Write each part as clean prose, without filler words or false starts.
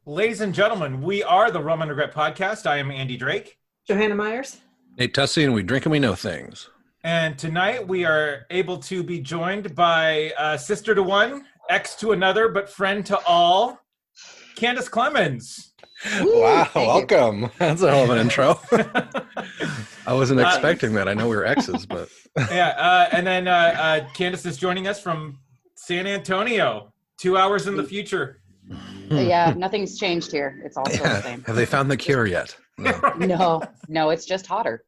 Ladies and gentlemen, we are the Rum and Regret Podcast. I am Andy Drake. Johanna Myers. Nate Tussey, and we drink and we know things. And tonight we are able to be joined by sister to one, ex to another, but friend to all, Candace Clemens. Wow, welcome. That's a hell of an intro. I wasn't expecting that. I know we were exes, but... And then Candace is joining us from San Antonio, 2 hours in the future. Yeah, nothing's changed here. It's all still the same. Have they found the cure yet? No, it's just hotter.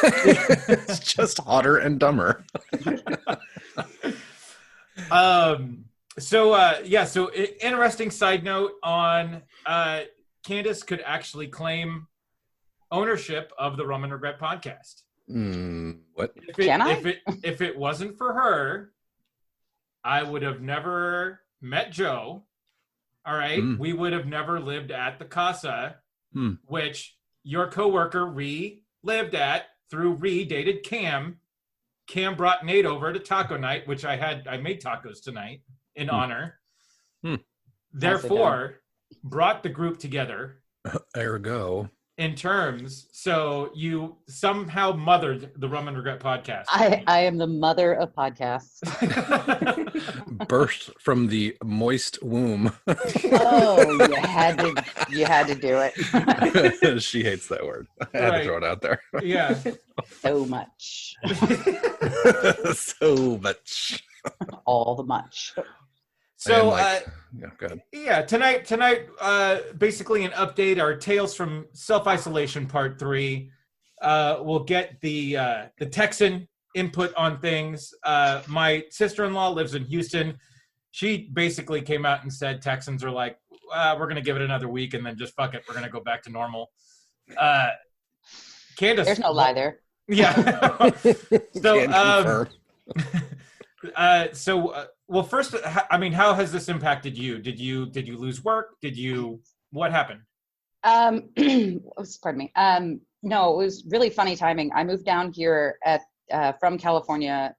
It's just hotter and dumber. So interesting side note on Candace could actually claim ownership of the Rum and Regret Podcast. What? If it wasn't for her, I would have never met Joe. All right. We would have never lived at the Casa, which your coworker Ree lived at through Ree dated Cam. Cam brought Nate over to taco night, which I made tacos tonight in honor. Therefore, brought the group together. Ergo. In terms, so you somehow mothered the Rum and Regret Podcast. I am the mother of podcasts. Burst from the moist womb. Oh, you had to do it. She hates that word. I had to throw it out there. Yeah. So much. So much. All the much. So, go ahead. Yeah, tonight, basically an update, our Tales from Self-Isolation Part 3. We'll get the Texan input on things. My sister-in-law lives in Houston. She basically came out and said Texans are like, we're going to give it another week and then just fuck it. We're going to go back to normal. Candace. There's no lie there. Yeah. Well, first, I mean, how has this impacted you? Did you lose work? What happened? Pardon me. No, it was really funny timing. I moved down here from California at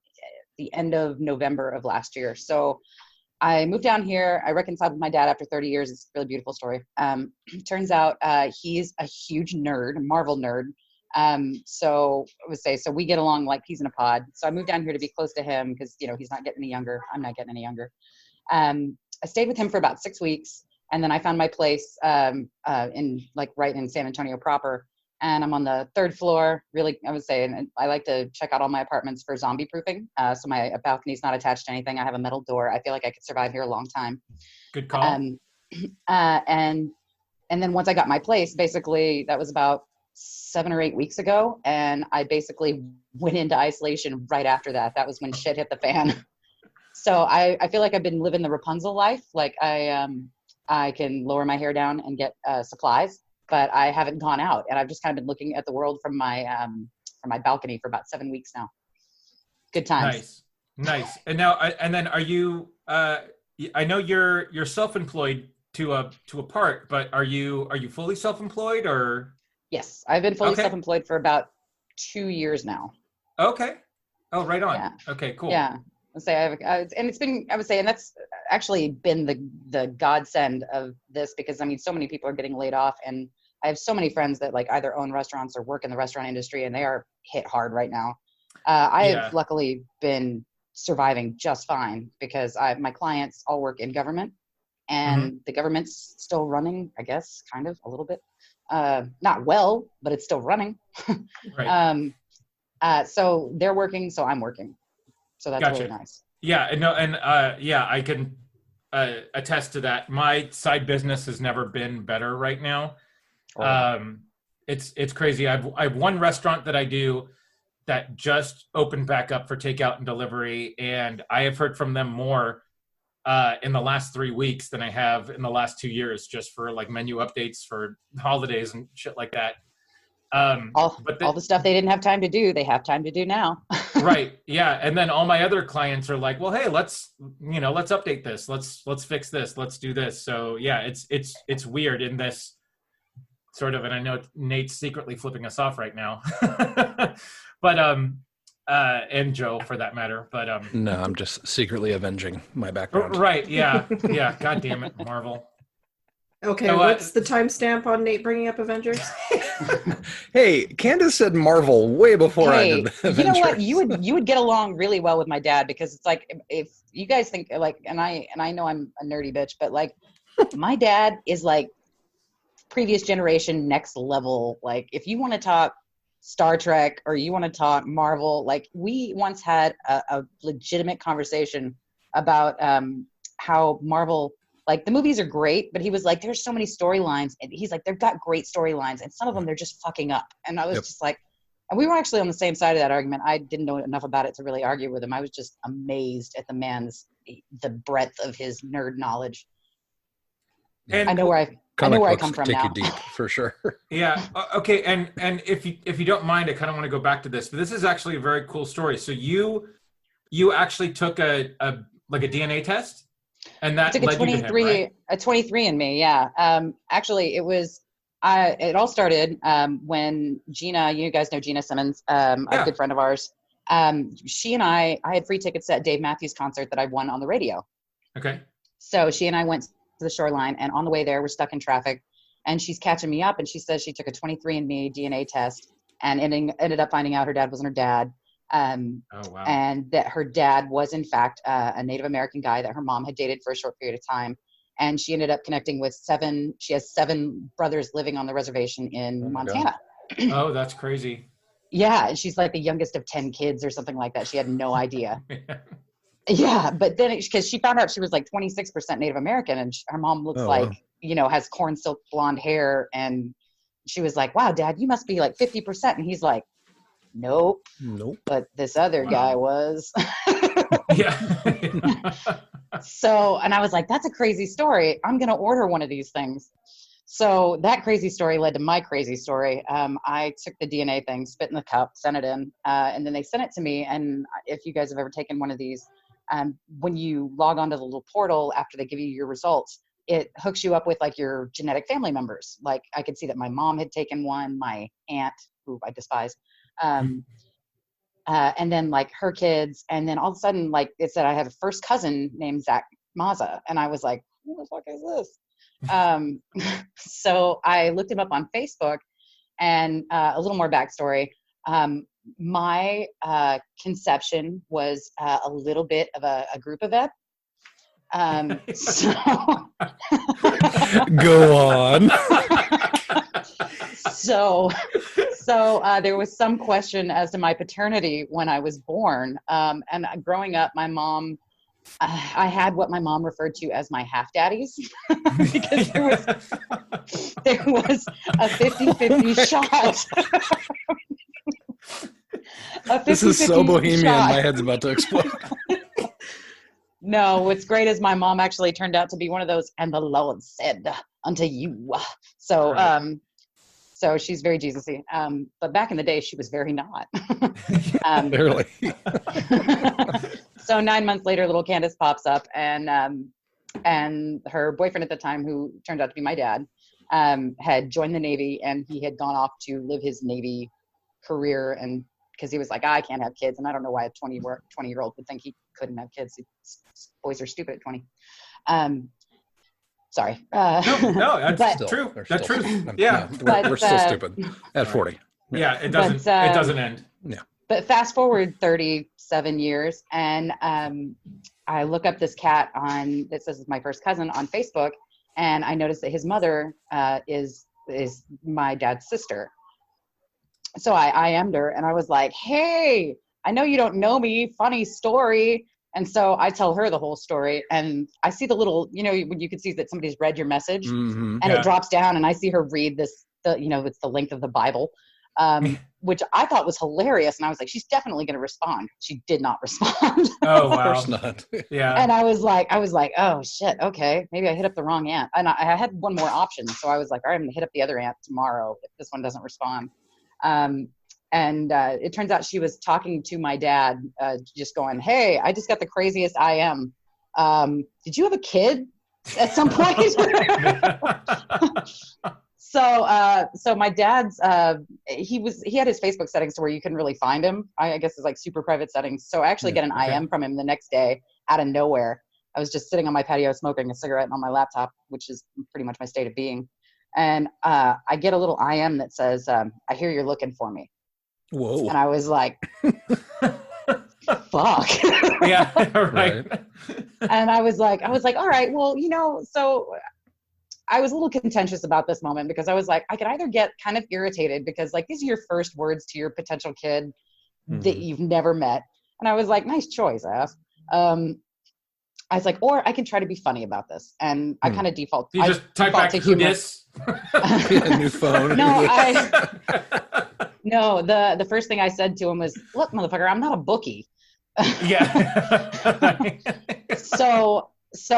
the end of November of last year. So I moved down here. I reconciled with my dad after 30 years. It's a really beautiful story. Turns out he's a huge nerd, a Marvel nerd. So we get along like peas in a pod. So I moved down here to be close to him because, he's not getting any younger. I'm not getting any younger. I stayed with him for about 6 weeks, and then I found my place right in San Antonio proper. And I'm on the third floor. Really, I would say, and I like to check out all my apartments for zombie proofing. So my balcony's not attached to anything. I have a metal door. I feel like I could survive here a long time. Good call. And then once I got my place, basically that was about 7 or 8 weeks ago, and I basically went into isolation right after that. That was when shit hit the fan. So I feel like I've been living the Rapunzel life. Like I can lower my hair down and get supplies, but I haven't gone out, and I've just kind of been looking at the world from my balcony for about 7 weeks now. Good times. Nice. And now, are you? I know you're self-employed to a part, but are you fully self-employed or? Yes, I've been fully self-employed for about 2 years now. Okay. Oh, right on. Yeah. Okay, cool. Yeah. I'll say and that's actually been the godsend of this, because so many people are getting laid off, and I have so many friends that either own restaurants or work in the restaurant industry, and they are hit hard right now. I have luckily been surviving just fine because my clients all work in government, and the government's still running, I guess, kind of a little bit. Not well, but it's still running. Right. So they're working, so I'm working. So that's really nice. Yeah, no, and I can attest to that. My side business has never been better right now. It's crazy. I have one restaurant that I do that just opened back up for takeout and delivery, and I have heard from them more in the last 3 weeks than I have in the last 2 years, just for menu updates for holidays and shit like that. All the stuff they didn't have time to do, they have time to do now. Right. Yeah. And then all my other clients are like, well, hey, let's update this. Let's fix this. Let's do this. So yeah, it's weird in this sort of, and I know Nate's secretly flipping us off right now, but, and Joe for that matter, but, no, I'm just secretly avenging my background. Right. Yeah. Yeah. God damn it, Marvel. Okay, So, what's the timestamp on Nate bringing up Avengers? Hey, Candace said Marvel way before I did the Avengers. You know what? You would get along really well with my dad, because it's like, if you guys think like, and I know I'm a nerdy bitch, but like my dad is like previous generation, next level. Like if you want to talk Star Trek or you want to talk Marvel, like we once had a legitimate conversation about how Marvel, like the movies are great, but he was like, there's so many storylines, and he's like, they've got great storylines, and some of them they're just fucking up. And I was just like, and we were actually on the same side of that argument. I didn't know enough about it to really argue with him. I was just amazed at the breadth of his nerd knowledge. And I know where I come from now. Take you deep, for sure. Yeah. Okay. And if you don't mind, I kind of want to go back to this, but this is actually a very cool story. So you actually took a DNA test, and that took a 23, right? A 23andMe. Yeah. Actually, it all started when Gina, you guys know Gina Simmons, a good friend of ours. She and I had free tickets at Dave Matthews concert that I won on the radio. Okay. So she and I went to the shoreline, and on the way there, we're stuck in traffic, and she's catching me up, and she says she took a 23andMe DNA test and ended up finding out her dad wasn't her dad. Oh, wow. And that her dad was in fact a Native American guy that her mom had dated for a short period of time. And she ended up connecting with she has 7 brothers living on the reservation in Montana. Oh, that's crazy. Yeah. And she's like the youngest of 10 kids or something like that. She had no idea. Yeah. But then because she found out she was like 26% Native American, and her mom looks has corn silk blonde hair. And she was like, wow, Dad, you must be like 50%. And he's like, Nope. But this other guy was. Yeah. So, and I was like, that's a crazy story. I'm going to order one of these things. So that crazy story led to my crazy story. I took the DNA thing, spit in the cup, sent it in, and then they sent it to me. And if you guys have ever taken one of these, when you log onto the little portal after they give you your results, it hooks you up with like your genetic family members. Like I could see that my mom had taken one, my aunt, who I despise, and then like her kids. And then all of a sudden, like it said, I have a first cousin named Zach Maza. And I was like, who the fuck is this? So I looked him up on Facebook, and a little more backstory. My conception was a little bit of a group event. So go on. So there was some question as to my paternity when I was born. And growing up, my mom, I had what my mom referred to as my half daddies because there was a 50-50 shot. This is so bohemian. Shot. My head's about to explode. No, what's great is my mom actually turned out to be one of those, and the Lord said unto you. So, right. So she's very Jesus-y. But back in the day, she was very not. Barely. So 9 months later, little Candace pops up, and her boyfriend at the time, who turned out to be my dad, had joined the Navy, and he had gone off to live his Navy career, and because he was like, I can't have kids, and I don't know why a 20-year-old would think he couldn't have kids. Boys are stupid at 20. Sorry. No, that's true. That's true. Yeah, we're still stupid at 40. Yeah, it doesn't end. Yeah. But fast forward 37 years, and I look up this cat that says my first cousin on Facebook, and I noticed that his mother is my dad's sister. So I IM'd her, and I was like, hey, I know you don't know me, funny story. And so I tell her the whole story, and I see the little, when you can see that somebody's read your message, and it drops down, and I see her read it's the length of the Bible, which I thought was hilarious. And I was like, she's definitely going to respond. She did not respond. Oh, wow. Of course not. Yeah. And I was like, oh shit. Okay. Maybe I hit up the wrong aunt. And I had one more option. So I was like, all right, I'm going to hit up the other aunt tomorrow if this one doesn't respond. And it turns out she was talking to my dad, just going, hey, I just got the craziest IM. Did you have a kid at some point? So my dad's, he had his Facebook settings to where you couldn't really find him. I guess it's like super private settings. So I actually get an IM from him the next day out of nowhere. I was just sitting on my patio smoking a cigarette on my laptop, which is pretty much my state of being. And I get a little IM that says, I hear you're looking for me. Whoa. And I was like, fuck. Yeah, right. And I was like, all right, well, so I was a little contentious about this moment because I was like, I could either get kind of irritated because like these are your first words to your potential kid that you've never met. And I was like, nice choice, ass. I was like, or I can try to be funny about this. And I kind of default. You just type back to this. A new phone. No, the first thing I said to him was, look, motherfucker, I'm not a bookie. Yeah. So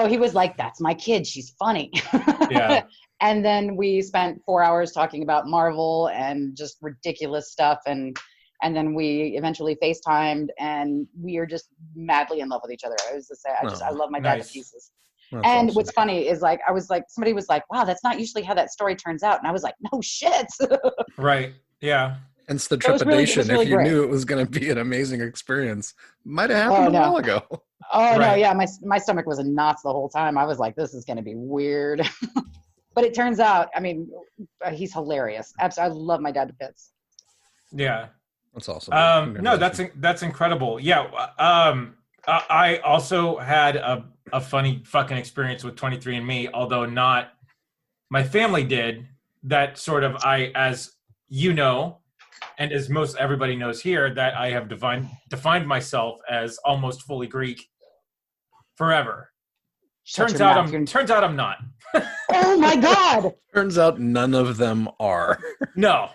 he was like, that's my kid. She's funny. Yeah. And then we spent 4 hours talking about Marvel and just ridiculous stuff. And then we eventually FaceTimed, and we are just madly in love with each other. I was to say, I love my dad to pieces. That's and awesome. what's funny is like, I was like, somebody was like, wow, that's not usually how that story turns out. And I was like, no shit. Right. Yeah. Hence the It was trepidation. really if you great. knew it was going to be an amazing experience, might have happened a while ago. Oh, no, Right. yeah, my stomach was in knots the whole time. I was like, this is going to be weird. But it turns out, I mean, he's hilarious. Absolutely, I love my dad to bits. Yeah. That's awesome. No, that's incredible. Yeah. I also had a funny fucking experience with 23andMe, although not my family did. That sort of as you know, and as most everybody knows here, that I have defined myself as almost fully Greek forever. Turns out I'm not. Oh my God. Turns out none of them are. No.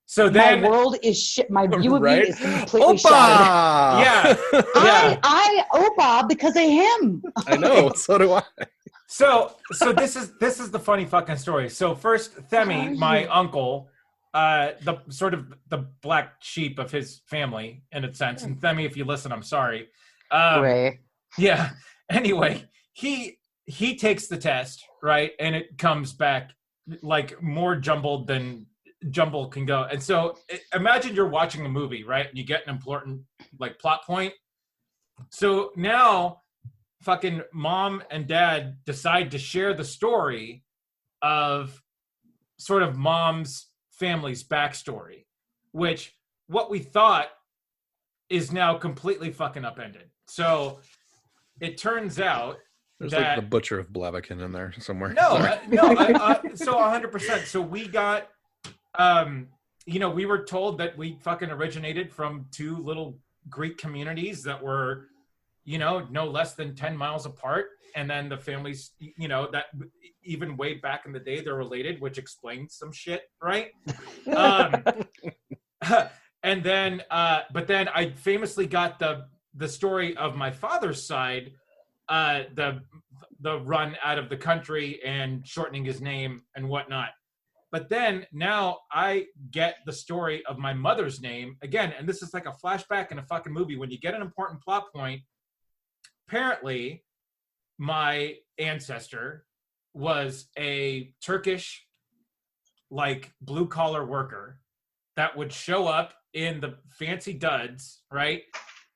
So then my world is shit. My view of me Right? is completely shattered. Yeah. I Opa because of him. I know. So do I. So this is the funny fucking story. So first, Themi, my uncle, the sort of the black sheep of his family in a sense. And Themi, if you listen, I'm sorry. Ray. Yeah. Anyway, he takes the test, right, and it comes back like more jumbled than jumble can go. And so imagine you're watching a movie, right, and you get an important like plot point. So now fucking mom and dad decide to share the story of sort of mom's family's backstory, which what we thought is now completely fucking upended. So it turns out There's that, like the butcher of Blaviken in there somewhere. so 100%. So we got, we were told that we fucking originated from two little Greek communities that were, no less than 10 miles apart. And then the families, that even way back in the day, they're related, which explains some shit, right? And then, but then I famously got the story of my father's side, the run out of the country and shortening his name and whatnot. But then now I get the story of my mother's name again, and this is like a flashback in a fucking movie. When you get an important plot point, apparently my ancestor was a Turkish, like, blue-collar worker that would show up in the fancy duds, right?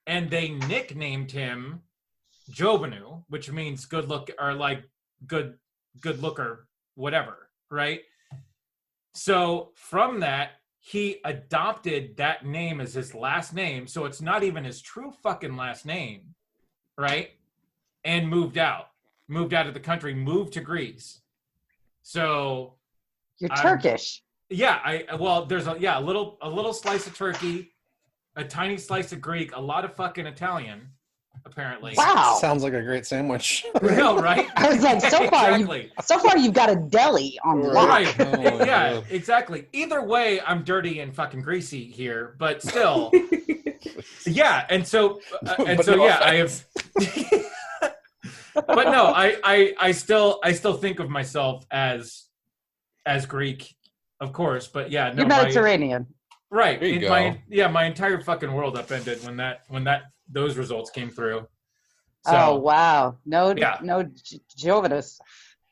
And they nicknamed him Jovanu, which means good look, or like good looker, whatever, right? So from that, he adopted that name as his last name. So it's not even his true fucking last name, right? And moved out of the country, moved to Greece. So you're Turkish. Yeah, there's a little slice of Turkey, a tiny slice of Greek, a lot of fucking Italian, apparently. Wow. Sounds like a great sandwich. No, right? I was like, so far you've got a deli on lock. Right. Yeah, exactly. Either way, I'm dirty and fucking greasy here, but still. Yeah, and so I have but no, I still think of myself as Greek, of course, but yeah, no, you're Mediterranean. Right. There you go. My entire fucking world upended when those results came through. So, oh wow. No Jovinus.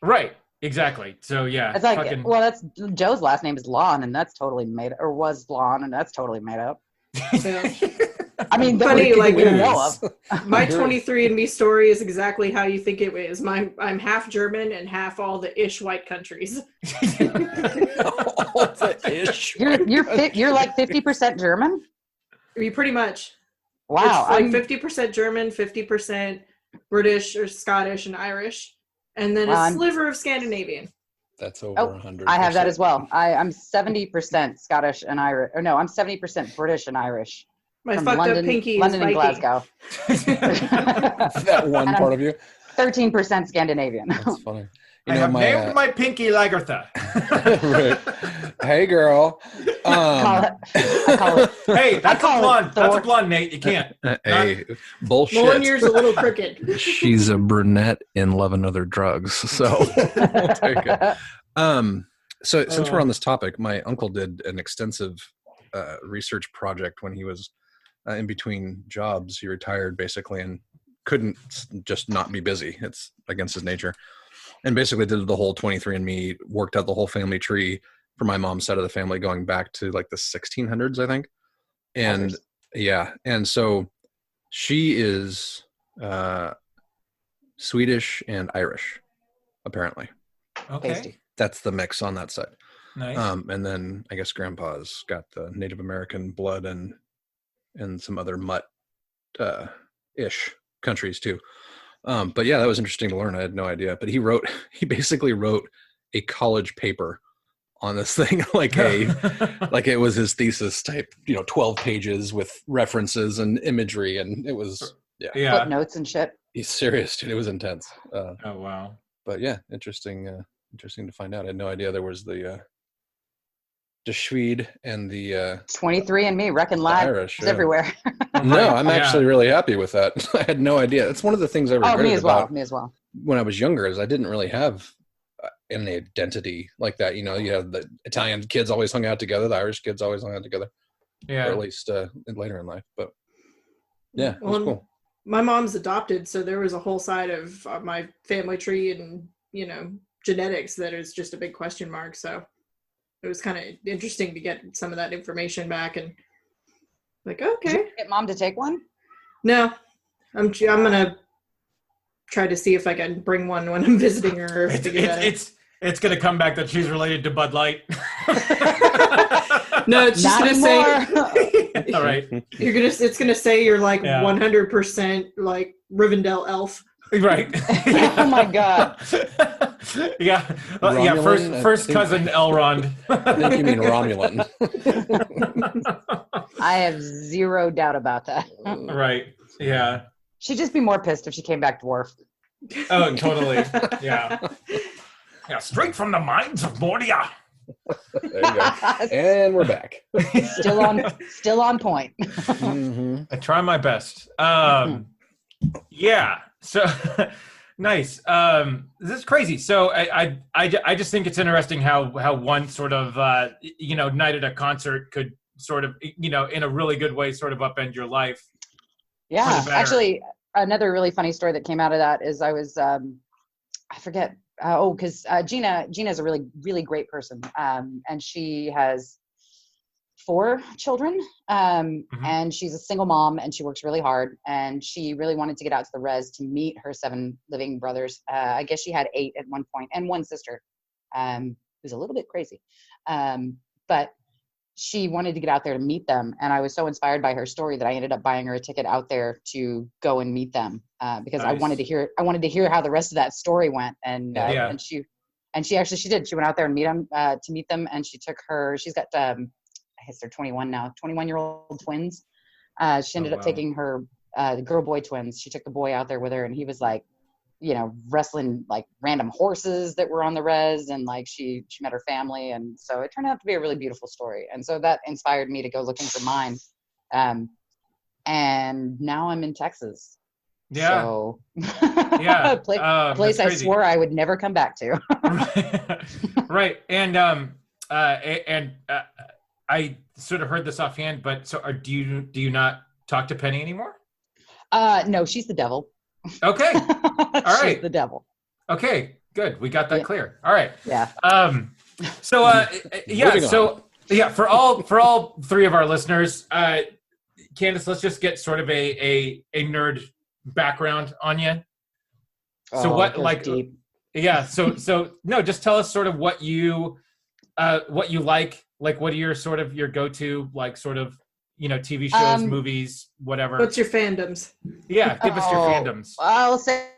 Right. Exactly. So yeah. It's like that's Joe's last name is Lon, and that's totally made up, or was Lon, and that's totally made up. I mean, funny, like, know of. My 23andMe story is exactly how you think it is. I'm half German and half all the ish white countries. All the ish. You're like 50% German? You pretty much. Wow. It's like 50% German, 50% British or Scottish and Irish, and then a sliver of Scandinavian. That's over 100. I have that as well. I'm 70% Scottish and Irish. Or no, I'm 70% British and Irish. My fucked up pinky London is and Viking. Glasgow. That one part of you? 13% Scandinavian. That's funny. I have named my pinky Lagertha. Right. Hey, girl. I call it. Hey, that's a blonde. That's a blonde, Nate. You can't. Hey, bullshit. Mjolnir's a little crooked. She's a brunette in Love and Other Drugs, so we'll take it. So since we're on this topic, my uncle did an extensive research project when he was in between jobs. He retired basically and couldn't just not be busy. It's against his nature. And basically did the whole 23andMe, worked out the whole family tree for my mom's side of the family going back to like the 1600s, I think. And yeah, and so she is Swedish and Irish, apparently. Okay. That's the mix on that side. Nice. And then I guess Grandpa's got the Native American blood and some other mutt ish countries too. But yeah, that was interesting to learn. I had no idea. But he basically wrote a college paper on this thing, like it was his thesis type, 12 pages with references and imagery, and it was footnotes and shit. He's serious, dude. It was intense. Oh wow. But yeah, interesting to find out. I had no idea there was the Swede and the 23andMe wrecking lives everywhere. No, I'm actually really happy with that. I had no idea. It's one of the things I regretted about me as well. When I was younger, is I didn't really have an identity like that. You have the Italian kids always hung out together, the Irish kids always hung out together. Yeah. Or at least later in life. But yeah, it was cool. My mom's adopted, so there was a whole side of my family tree and genetics that is just a big question mark. So it was kind of interesting to get some of that information back and like, okay. Did you get mom to take one? No, I'm gonna try to see if I can bring one when I'm visiting her. It's gonna come back that she's related to Bud Light. No, it's just gonna say. All right. It's gonna say you're like 100% like Rivendell elf. Right. Oh my god. Yeah. First cousin Elrond. I think you mean Romulan. I have zero doubt about that. Right. Yeah. She'd just be more pissed if she came back dwarf. Oh, totally. Yeah. Yeah. Straight from the mines of Mordia. There you go. And we're back. Still on point. Mm-hmm. I try my best. Yeah. So nice. This is crazy. So I just think it's interesting how one sort of night at a concert could sort of in a really good way sort of upend your life. Yeah. Actually, another really funny story that came out of that is I was I forget. Because Gina is a really, really great person. And she has 4 children. And she's a single mom and she works really hard. And she really wanted to get out to the res to meet her 7 living brothers. I guess she had 8 at one point and 1 sister, who's a little bit crazy. But she wanted to get out there to meet them. And I was so inspired by her story that I ended up buying her a ticket out there to go and meet them. Because nice. I wanted to hear how the rest of that story went. And she did. She went out there and to meet them. And she's got, I guess they're 21 now, 21-year-old twins. She ended up taking her, the girl boy twins. She took the boy out there with her and he was like, wrestling like random horses that were on the res, and like she met her family, and so it turned out to be a really beautiful story, and so that inspired me to go looking for mine. And now I'm in Texas. Yeah. So yeah, a place I swore I would never come back to. Right, and I sort of heard this offhand, but so do you not talk to Penny anymore? No, she's the devil. Okay. All right. She's the devil. Okay, good. We got that clear. All right. Yeah. So for all 3 of our listeners, Candace, let's just get sort of a nerd background on you. So what, like, deep. Yeah. So no, just tell us sort of what you like, what are your sort of your go-to, like, sort of, TV shows, movies, whatever. What's your fandoms? Yeah, give us your fandoms. I'll say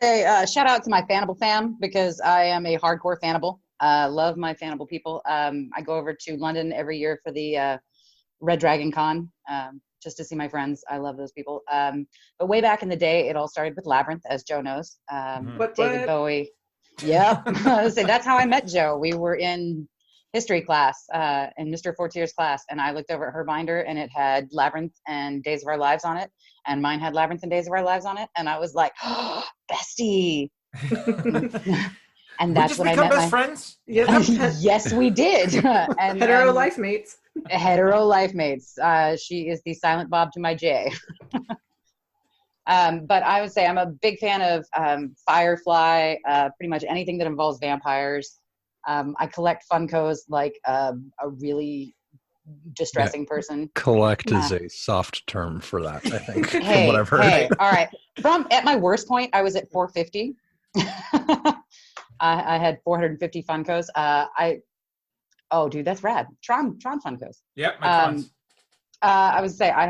shout out to my Fanable fam, because I am a hardcore Fanable. Love my Fanable people. I go over to London every year for the Red Dragon Con, just to see my friends. I love those people. But way back in the day, it all started with Labyrinth, as Joe knows. David Bowie. Yep. So that's how I met Joe. We were in history class, in Mr. Fortier's class, and I looked over at her binder, and it had Labyrinth and Days of Our Lives on it, and mine had Labyrinth and Days of Our Lives on it, and I was like, oh, bestie. And that's when I met best friends. Yeah. Yes, we did. And hetero life mates. Hetero life mates. She is the silent Bob to my J. But I would say I'm a big fan of Firefly, pretty much anything that involves vampires. I collect Funkos like a really distressing person. Collect is a soft term for that, I think, from what I've heard. Hey, all right. At my worst point, I was at 450. I had 450 Funkos. Oh, dude, that's rad. Tron Funkos. Yeah, my Trons. I would say I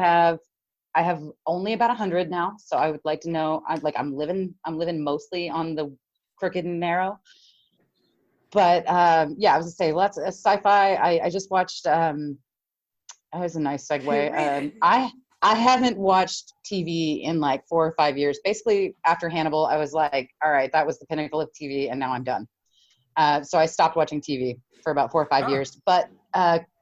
have only about 100 now, so I would like to know. I'm living mostly on the crooked and narrow. But yeah, I was gonna say lots of sci-fi. I just watched. That was a nice segue. I haven't watched TV in like 4 or 5 years. Basically, after Hannibal, I was like, all right, that was the pinnacle of TV, and now I'm done. So I stopped watching TV for about 4 or 5 years. But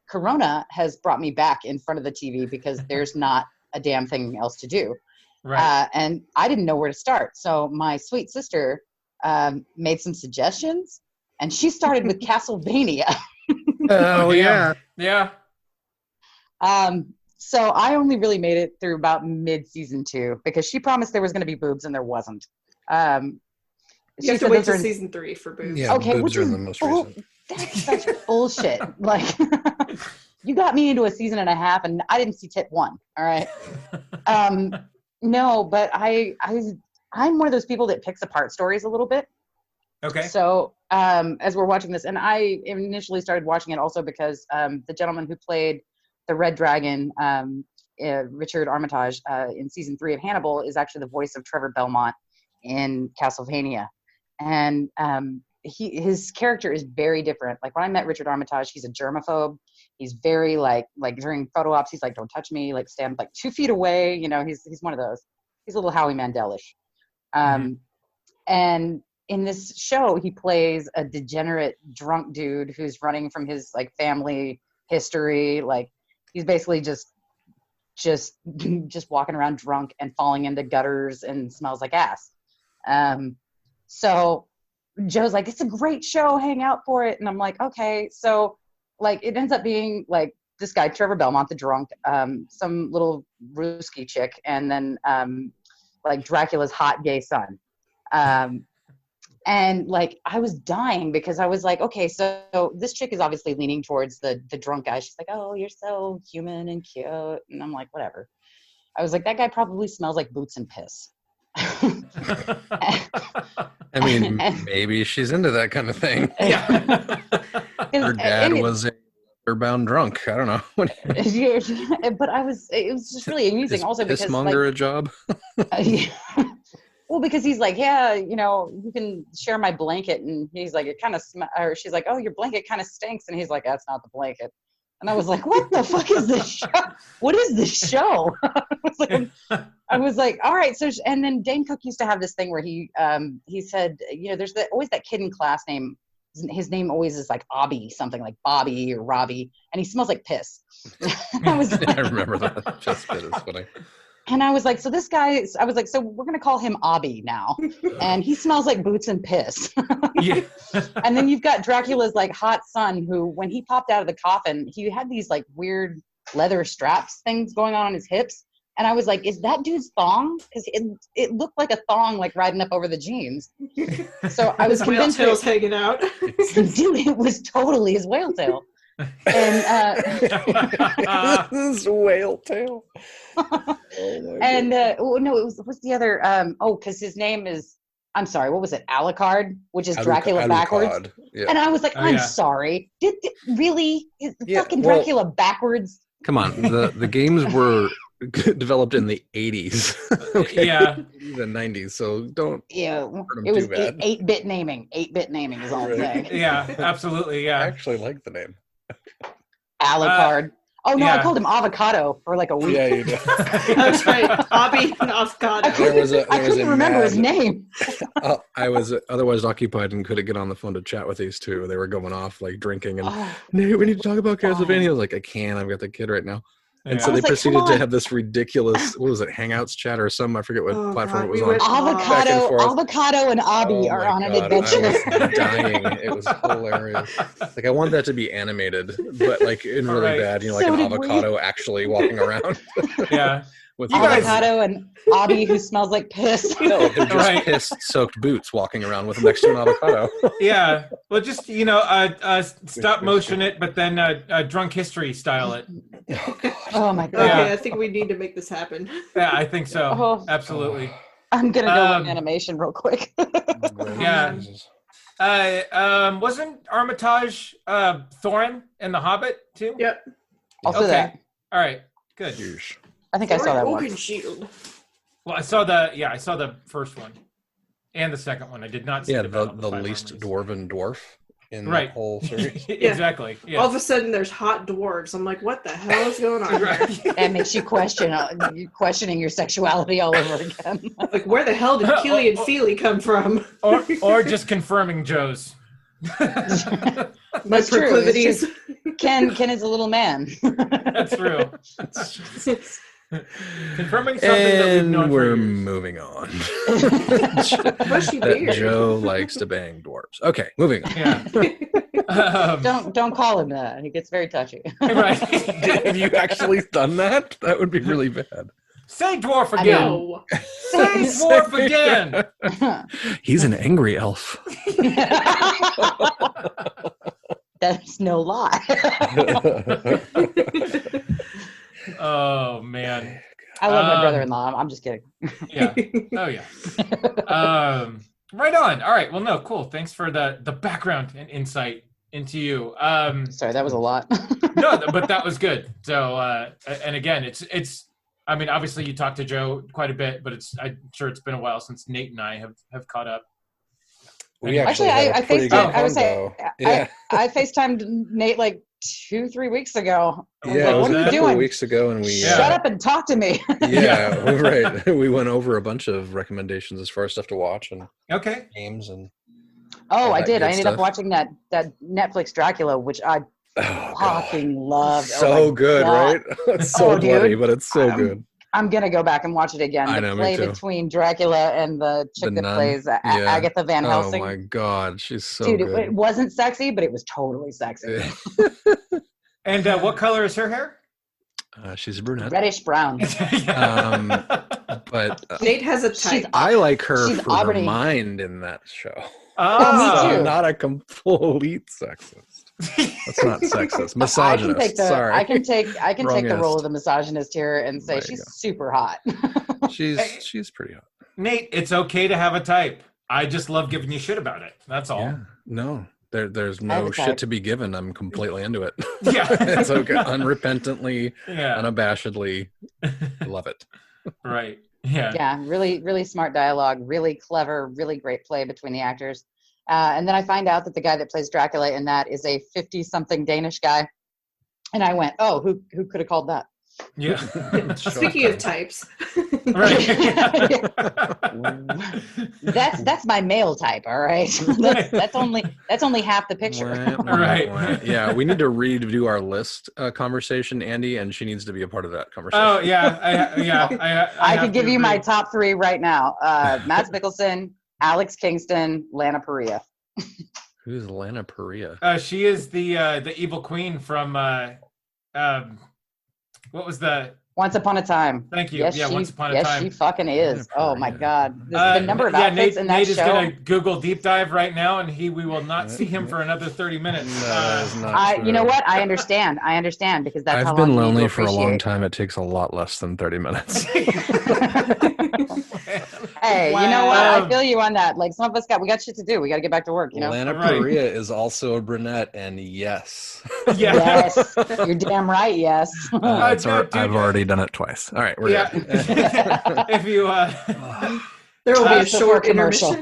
Corona has brought me back in front of the TV because there's not a damn thing else to do. Right. And I didn't know where to start. So my sweet sister made some suggestions, and she started with Castlevania. Oh, yeah. Yeah. So I only really made it through about mid-season 2 because she promised there was going to be boobs and there wasn't. You have to wait till season 3 for boobs. Yeah, okay, boobs are in the most recent. That's such bullshit. Like, you got me into a season and a half and I didn't see tit 1. All right. No, but I'm one of those people that picks apart stories a little bit. Okay. So as we're watching this, and I initially started watching it also because the gentleman who played the Red Dragon, Richard Armitage, in season 3 of Hannibal, is actually the voice of Trevor Belmont in Castlevania. And his character is very different. Like, when I met Richard Armitage, he's a germaphobe. He's very like during photo ops, he's like, don't touch me, like stand like 2 feet away. He's one of those. He's a little Howie Mandel-ish. And in this show, he plays a degenerate drunk dude who's running from his like family history. Like, he's basically just walking around drunk and falling into gutters and smells like ass. So Joe's like, it's a great show, hang out for it. And I'm like, okay. So like, it ends up being like this guy, Trevor Belmont, the drunk, some little Ruski chick, and then like Dracula's hot gay son. And like, I was dying because I was like, okay, so this chick is obviously leaning towards the drunk guy. She's like, oh, you're so human and cute. And I'm like, whatever. I was like, that guy probably smells like boots and piss. I mean, maybe she's into that kind of thing. Yeah. Her dad was a leather-bound drunk. I don't know. But it was just really amusing. Also because Pissmonger like, a job? Well, because he's like, yeah, you can share my blanket. And he's like, it kind of or she's like, oh, your blanket kind of stinks. And he's like, that's not the blanket. And I was like, what the fuck is this show? What is this show? I was like, all right. So, and then Dane Cook used to have this thing where he said, there's always that kid in class name. His name always is like Obby, something like Bobby or Robbie. And he smells like piss. I remember that. Just bit is funny. And I was like, so this guy, I was like, so we're going to call him Obby now. And he smells like boots and piss. Yeah. And then you've got Dracula's like hot son who, when he popped out of the coffin, he had these like weird leather straps things going on his hips. And I was like, is that dude's thong? Because it looked like a thong, like riding up over the jeans. So I was convinced. His whale tail's hanging out. Dude, it was totally his whale tail. And This is whale tail. and no, it was what's the other? Because his name is. I'm sorry. What was it? Alucard, which is Dracula backwards. Yeah. And I was like, I'm sorry. Did really is fucking Dracula backwards? Come on, the games were developed in the 80s. Okay? Yeah. The 90s, so don't. Yeah, it was 8-bit naming. 8-bit naming is all I'm saying. Yeah, absolutely. Yeah. I actually like the name. Alucard. I called him Avocado for like a week. Yeah, you did. That's right. Abby and Avocado. I couldn't remember his name. I was otherwise occupied and couldn't get on the phone to chat with these two. They were going off like drinking and Nate, we need to talk about Castlevania. I was like, I can't. I've got the kid right now. And so they proceeded to have this ridiculous, what was it, Hangouts chat or something? I forget what platform it was on. Avocado and Abby are on an adventure. I was dying. It was hilarious. Like I want that to be animated, but like in really bad, like an avocado actually walking around. Yeah. With Avocado and Abby who smells like piss. No, they're just piss-soaked boots walking around with next to an avocado. Yeah. Well, just, stop motion it, but then drunk history style it. Oh my God. Okay, I think we need to make this happen. Yeah, I think so. Absolutely. I'm going to go on animation real quick. Yeah. Wasn't Armitage Thorin in The Hobbit too? Yep. Also that. All right. Good. I think I saw that one. Shield. Well, I saw the first one and the second one. I did not see the least dwarven dwarf in the whole series. Exactly. Yeah. All of a sudden, there's hot dwarves. I'm like, what the hell is going on here? That makes you questioning your sexuality all over again. Like, where the hell did Keely and Feely come from? or just confirming Joe's. My proclivities. Ken is a little man. That's true. Confirming something that we've known we're for years. moving on. Bushy that beard. Joe likes to bang dwarves. Okay, moving on. Yeah. Don't call him that. He gets very touchy. Right. Have you actually done that? That would be really bad. Say dwarf again. No. Say dwarf again. He's an angry elf. That's no lie. Oh man. I love my brother-in-law. I'm just kidding. Yeah. Oh yeah. Right on. All right. Well, no, cool. Thanks for the background and insight into you. Sorry, that was a lot. No, but that was good. So, and again, it's. I mean, obviously, you talked to Joe quite a bit, but I'm sure it's been a while since Nate and I have caught up. We actually I FaceTimed. I would say I FaceTimed Nate like 2-3 weeks ago. Yeah, like, what are you doing? 4 weeks ago, and we shut up and talk to me. Yeah, right. We went over a bunch of recommendations as far as stuff to watch and games and. Oh, I did. I ended up watching that Netflix Dracula, which I fucking loved. So good, right? It's so bloody, but it's so good. I'm gonna go back and watch it again. I the know, play between Dracula and the chick that plays Agatha Van Helsing. Oh my God, she's so good. Dude, it wasn't sexy, but it was totally sexy. And what color is her hair? She's a brunette. Reddish brown. But Nate has a type. I like her she's for Auburn-y. her mind in that show. Oh, me too. Not a complete sexist. That's not sexist. Misogynist. Sorry. I can take the role of the misogynist here and say she's super hot. she's pretty hot. Nate, it's okay to have a type. I just love giving you shit about it. That's all. Yeah. No. There's no shit to be given. I'm completely into it. Yeah. It's okay. Unrepentantly, unabashedly love it. Right. Yeah. Yeah. Really, really smart dialogue. Really clever. Really great play between the actors. And then I find out that the guy that plays Dracula in that is a 50-something Danish guy. And I went, oh, who could have called that? Yeah. Speaking of types. Right. That's my male type, all right? That's only half the picture. Right. Yeah, we need to redo our list conversation, Andy, and she needs to be a part of that conversation. Oh, yeah. I could give you my top 3 right now. Mads Mikkelsen, Alex Kingston, Lana Parrilla. Who's Lana Parrilla? She is the evil queen from what was the Once Upon a Time. Thank you. Yes, yeah, Once Upon a Time. Yes, she fucking is. Oh my God. The number of outfits in that Nate show. is going to Google deep dive right now, and we will not see him for another 30 minutes. No, that is not true. You know what? I understand because that's how I've long been you need to lonely for a long appreciate. time. It takes a lot less than 30 minutes. Hey, Wow. you know what? I feel you on that. Like some of us we got shit to do. We got to get back to work, you know? Lana Right. Perea is also a brunette, and yes. Yeah. Yes. You're damn right, yes. I've dude, already done it twice. All right, we're good. If you There will be a before short commercial.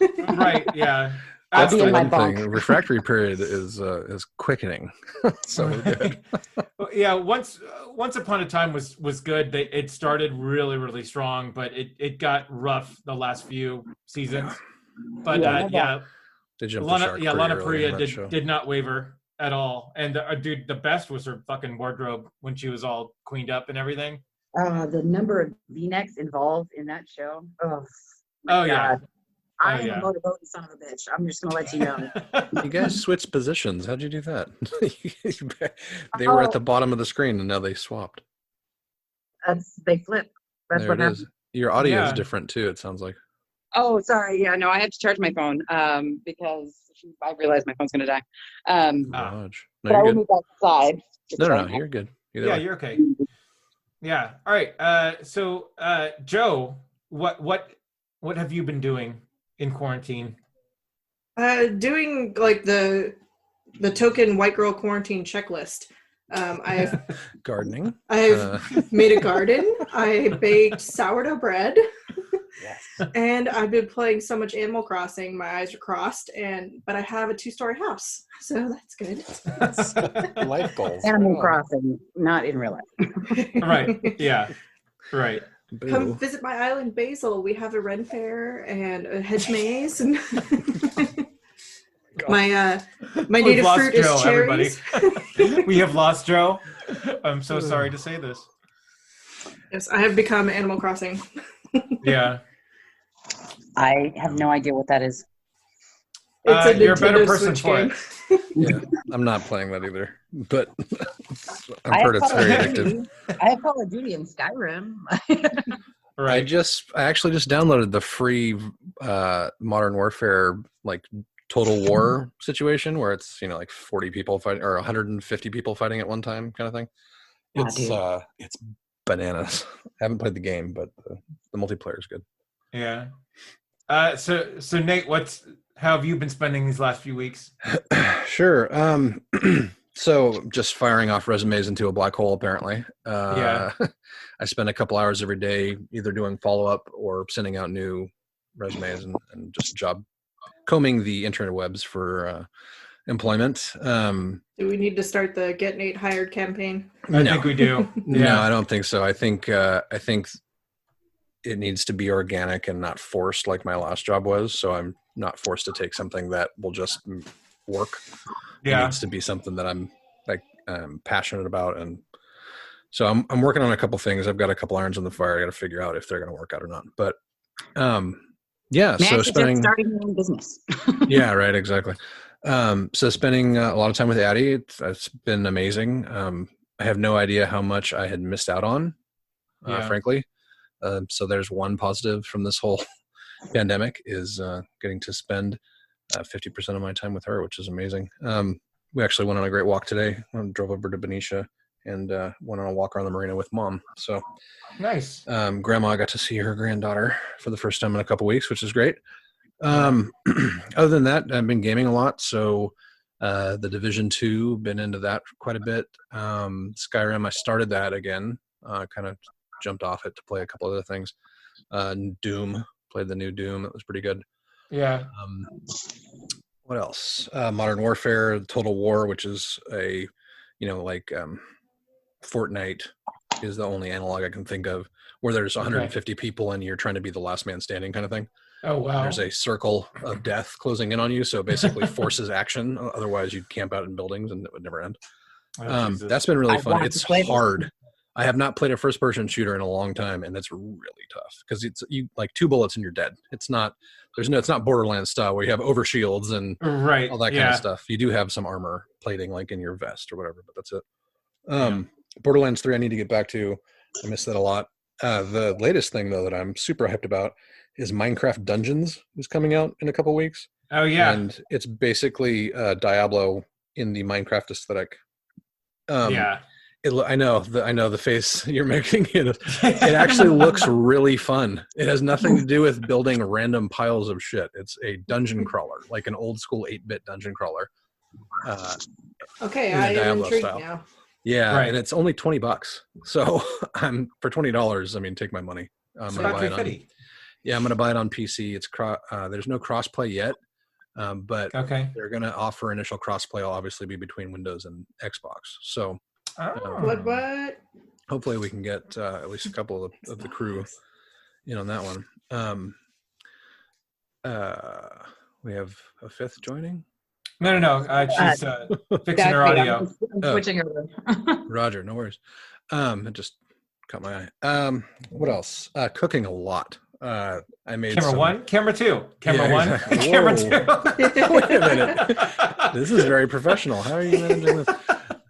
intermission. right, yeah. That's be the in my one bunk. thing. Refractory period is quickening, so we're good. Yeah, once Upon a Time was good. It started really, really strong, but it got rough the last few seasons. But They jumped the shark pretty Lana early Perea in that show. did not waver at all. And dude, the best was her fucking wardrobe when she was all queened up and everything. The number of V-necks involved in that show. Oh Yeah. I am a motorboating son of a bitch. I'm just gonna let you know. You guys switched positions. How'd you do that? They were at the bottom of the screen, and now they swapped. They flip. That's There what it happened. is. Your audio is Yeah. different too. It sounds like. Oh, sorry. Yeah, no, I had to charge my phone because I realized my phone's gonna die. Gosh. But No, I you're will good. move outside. No, you're good. Either Yeah, way. you're okay. Yeah. All right. So Joe, what have you been doing in quarantine? Doing like the token white girl quarantine checklist. I've Gardening. made a garden. I baked sourdough bread. Yes. And I've been playing so much Animal Crossing, my eyes are crossed. But I have a 2-story house, so that's good. Life goals. Animal Crossing, not in real life. Right. Yeah. Right. Come visit my island, Basil. We have a Ren Fair and a hedge maze. And my native fruit Joe, is cherries. everybody. We have lost Joe. I'm so sorry to say this. Yes, I have become Animal Crossing. Yeah. I have no idea what that is. It's a you're a better Nintendo person Switch for game. it. Yeah, I'm not playing that either, but I I've heard have it's very Call of addictive. Duty. I have Call of Duty and Skyrim. Right. I actually just downloaded the free Modern Warfare like Total War situation where it's like 40 people fighting or 150 people fighting at one time kind of thing. It's bananas. I haven't played the game, but the multiplayer is good. Yeah. So Nate, how have you been spending these last few weeks? Sure. So just firing off resumes into a black hole, apparently. Yeah. I spend a couple hours every day either doing follow-up or sending out new resumes and just combing the interwebs for employment. Do we need to start the Get Nate Hired campaign? I think we do. Yeah. No, I don't think so. I think it needs to be organic and not forced like my last job was. So I'm not forced to take something that will just work. Yeah. It needs to be something that I'm passionate about. And so I'm working on a couple things. I've got a couple irons in the fire. I got to figure out if they're going to work out or not. But yeah, so spending starting your own business. Yeah, right. Exactly. So spending a lot of time with Addie, it's been amazing. I have no idea how much I had missed out on, frankly. So there's one positive from this whole pandemic is getting to spend 50% of my time with her, which is amazing. We actually went on a great walk today. I drove over to Benicia and went on a walk around the marina with Mom. So nice. Grandma got to see her granddaughter for the first time in a couple weeks, which is great. Other than that, I've been gaming a lot. So the Division 2, been into that quite a bit. Skyrim, I started that again, kind of jumped off it to play a couple other things. Doom, played the new Doom. It was pretty good. Yeah. What else? Modern Warfare, Total War, which is a, Fortnite is the only analog I can think of where there's 150 people and you're trying to be the last man standing kind of thing. Oh, wow. There's a circle of death closing in on you. So basically forces action. Otherwise you'd camp out in buildings and it would never end. That's been really fun. It's hard. I have not played a first person shooter in a long time. And it's really tough because it's like 2 bullets and you're dead. It's not Borderlands style where you have overshields and all that kind of stuff. You do have some armor plating like in your vest or whatever, but that's it. Borderlands 3 I need to get back to. I miss that a lot. The latest thing though that I'm super hyped about is Minecraft Dungeons is coming out in a couple weeks. Oh yeah. And it's basically Diablo in the Minecraft aesthetic. Yeah. I know the face you're making. It actually looks really fun. It has nothing to do with building random piles of shit. It's a dungeon crawler, like an old school 8-bit dungeon crawler. Okay, I am intrigued now. Yeah, right. And it's only $20. So I'm for $20. I mean, take my money. I'm gonna buy it on, I'm gonna buy it on PC. It's there's no crossplay yet, but they're gonna offer initial crossplay. Will obviously be between Windows and Xbox. So what? hopefully we can get at least a couple of the crew in on that one. We have a fifth joining. No. She's fixing her audio. I'm switching over. Roger, no worries. It just caught my eye. What else? Cooking a lot. I made camera one, camera two, camera one, exactly. camera two. Wait a minute. This is very professional. How are you managing this?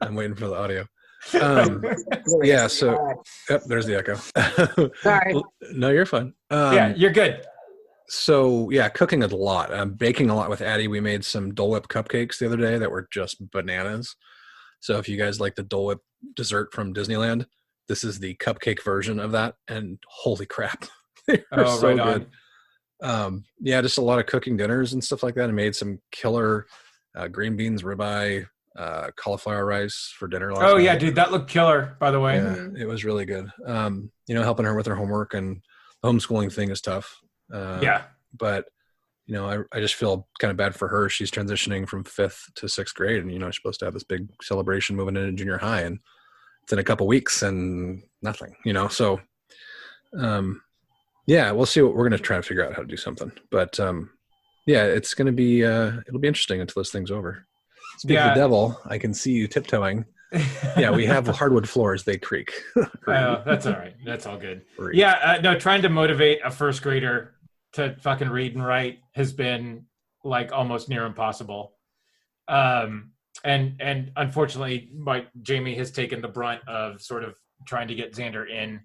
I'm waiting for the audio. Yeah. So, there's the echo. Sorry. No, you're fine. Yeah, you're good. So yeah, cooking a lot. I'm baking a lot with Addie. We made some Dole Whip cupcakes the other day that were just bananas. So if you guys like the Dole Whip dessert from Disneyland, this is the cupcake version of that. And holy crap, they are so good. Yeah, just a lot of cooking dinners and stuff like that. I made some killer green beans, ribeye, cauliflower rice for dinner last night. Yeah, dude, that looked killer, by the way. Yeah, it was really good. Helping her with her homework, and the homeschooling thing is tough. But I just feel kind of bad for her. She's transitioning from 5th to 6th grade, and she's supposed to have this big celebration moving into junior high, and it's in a couple weeks and nothing. So we'll see. What we're going to try to figure out how to do something, but it's going to be it'll be interesting until this thing's over. Speaking of the devil, I can see you tiptoeing. Yeah, we have hardwood floors, they creak. That's all right. That's all good. Yeah, trying to motivate a first grader to fucking read and write has been like almost near impossible. And unfortunately, Jamie has taken the brunt of sort of trying to get Xander in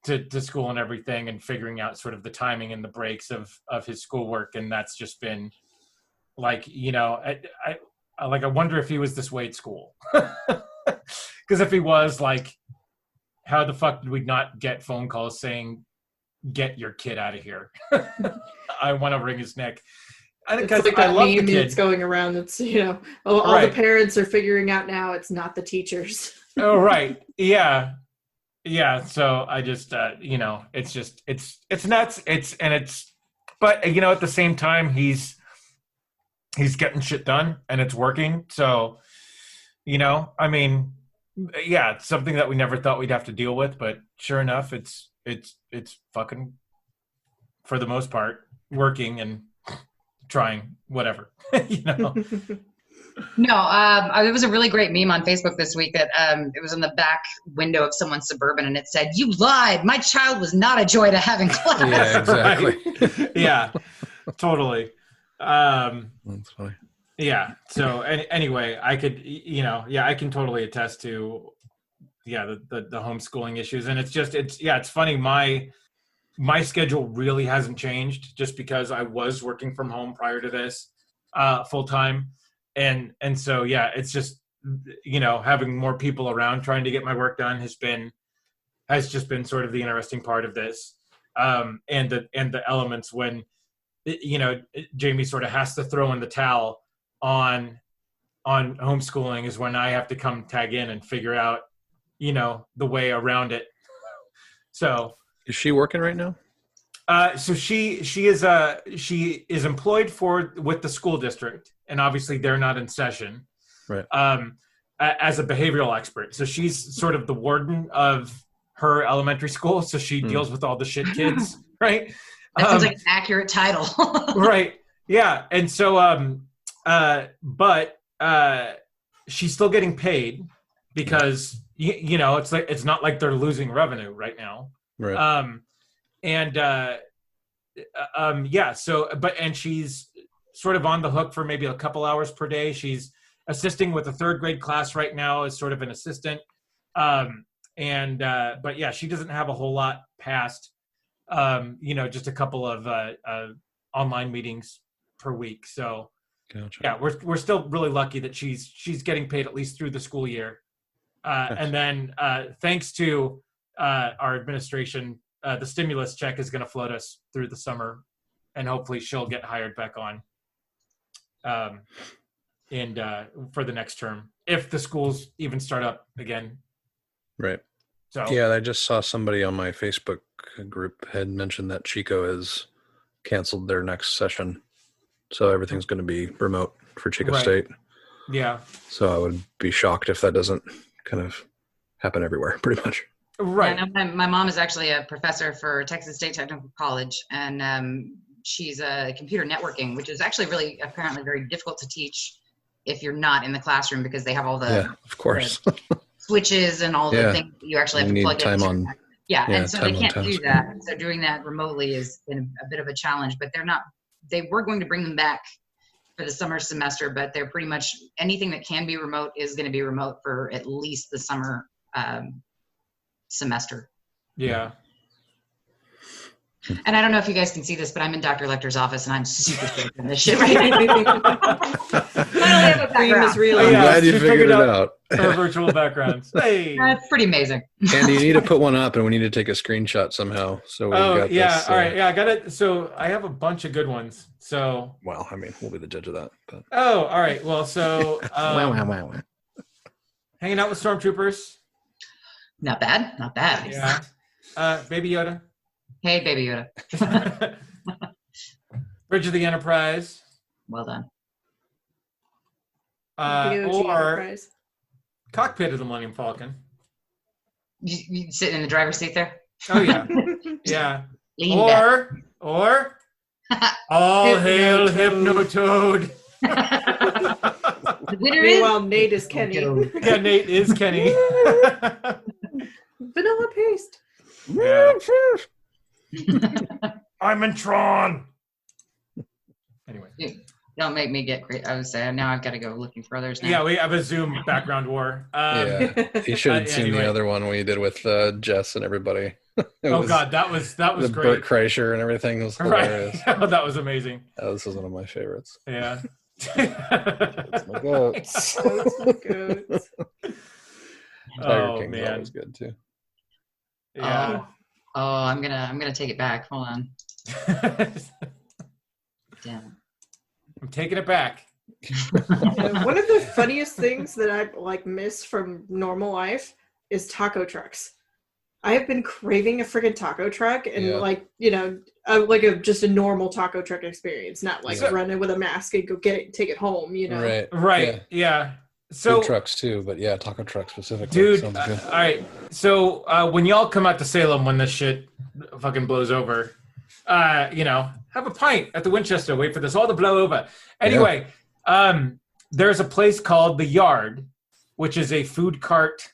to school and everything, and figuring out sort of the timing and the breaks of his schoolwork. And that's just been like, I wonder if he was this way at school. Because if he was, like, how the fuck did we not get phone calls saying, get your kid out of here? I want to wring his neck. It's like that meme that's going around. It's, all the parents are figuring out now it's not the teachers. Oh, right. Yeah. Yeah. So I just, it's nuts. But, at the same time, he's getting shit done and it's working. So, it's something that we never thought we'd have to deal with, but sure enough, it's fucking, for the most part, working and trying whatever, No, it was a really great meme on Facebook this week that it was in the back window of someone's Suburban, and it said, "You lied. My child was not a joy to have in class." Yeah, exactly. Right? Yeah, totally. That's funny. Yeah. So anyway, I could, I can totally attest to, the homeschooling issues, and it's funny. My schedule really hasn't changed just because I was working from home prior to this, full time, and so it's just, having more people around trying to get my work done has just been sort of the interesting part of this, and the elements when, Jamie sort of has to throw in the towel on homeschooling is when I have to come tag in and figure out, the way around it. So is she working right now? So she is employed with the school district, and obviously they're not in session. Right. As a behavioral expert. So she's sort of the warden of her elementary school. So she deals with all the shit kids, right? That sounds like an accurate title. Right. Yeah. And so, but she's still getting paid because, it's not like they're losing revenue right now. Right. And she's sort of on the hook for maybe a couple hours per day. She's assisting with a 3rd grade class right now as sort of an assistant. And but yeah, she doesn't have a whole lot past just a couple of online meetings per week. So Gotcha. yeah, we're still really lucky that she's getting paid at least through the school year. And then thanks to our administration, the stimulus check is going to float us through the summer, and hopefully she'll get hired back on and for the next term, if the schools even start up again. Right. So yeah, I just saw somebody on my Facebook group had mentioned that Chico has canceled their next session. So everything's going to be remote for Chico State. Yeah. So I would be shocked if that doesn't kind of happen everywhere, pretty much. Right. Yeah, my mom is actually a professor for Texas State Technical College, and she's a computer networking, which is actually really apparently very difficult to teach if you're not in the classroom, because they have all the of course switches and all the things that you actually have to plug in. And so they can't do that. So doing that remotely has been a bit of a challenge, but they were going to bring them back for the summer semester, but they're pretty much anything that can be remote is going to be remote for at least the summer semester. Yeah. And I don't know if you guys can see this, but I'm in Dr. Lecter's office and I'm super sick in this shit right now. I'm glad you figured it out. Our virtual backgrounds. Hey. That's pretty amazing. Andy, you need to put one up, and we need to take a screenshot somehow. So got this, all right. Yeah, I got it. So I have a bunch of good ones. So well, I mean, we'll be the judge of that. But. Oh, all right. Well, so hanging out with Stormtroopers. Not bad. Not bad. Yeah. Baby Yoda. Hey, Baby Yoda. Bridge of the Enterprise. Well done. Or Cockpit of the Millennium Falcon. You sitting in the driver's seat there? Oh yeah, yeah. Lean or all hail Hypnotoad. The winner Meanwhile, Nate is Kenny. Yeah, Nate is Kenny. Vanilla paste. Yeah. I'm in Tron. Anyway. Don't make me get great. I would say now I've got to go looking for others now. Yeah, we have a Zoom background war. You should have seen the other one we did with Jess and everybody. God, that was great. Bert Kreischer and everything was hilarious. Right. That was amazing. This is one of my favorites. Yeah. That's my goats. Tiger King's always good too. Yeah. I'm gonna take it back. Hold on. Damn it. I'm taking it back. One of the funniest things that I miss from normal life is taco trucks. I have been craving a freaking taco truck and just a normal taco truck experience, not running with a mask and go take it home, Right. Yeah. So food trucks too, but yeah, taco truck specifically. Dude, sounds good. All right. So when y'all come out to Salem when this shit fucking blows over, have a pint at the Winchester. Wait for this all to blow over. Anyway, there's a place called The Yard, which is a food cart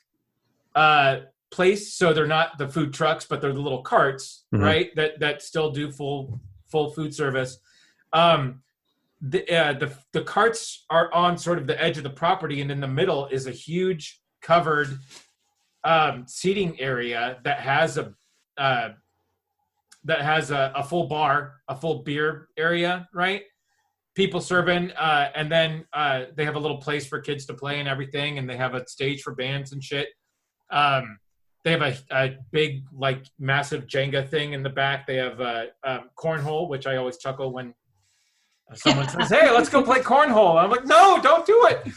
place. So they're not the food trucks, but they're the little carts, right? That still do full food service. The carts are on sort of the edge of the property, and in the middle is a huge covered seating area that has a full bar, a full beer area, right? People serving, and then they have a little place for kids to play and everything, and they have a stage for bands and shit. They have a big, massive Jenga thing in the back. They have cornhole, which I always chuckle when someone says, "Hey, let's go play cornhole." I'm like, "No, don't do it."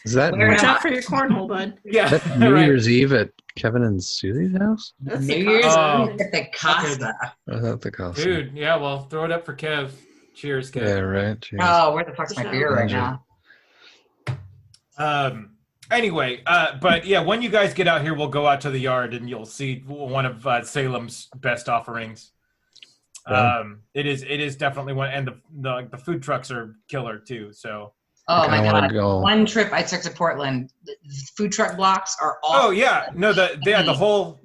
Is that watch out for your cornhole, bud? Yeah, is that New Year's Eve at Kevin and Susie's house? That's New Year's Eve at the Casa. I thought the Casa. Dude, yeah. Well, throw it up for Kev. Cheers, Kev. Yeah, right. Cheers. Oh, where the fuck's my beer right now? Anyway, but yeah, when you guys get out here, we'll go out to The Yard and you'll see one of Salem's best offerings. It is definitely one, and the food trucks are killer too. So. Oh my God! One trip I took to Portland, the food truck blocks are all. Oh yeah, no, there's the whole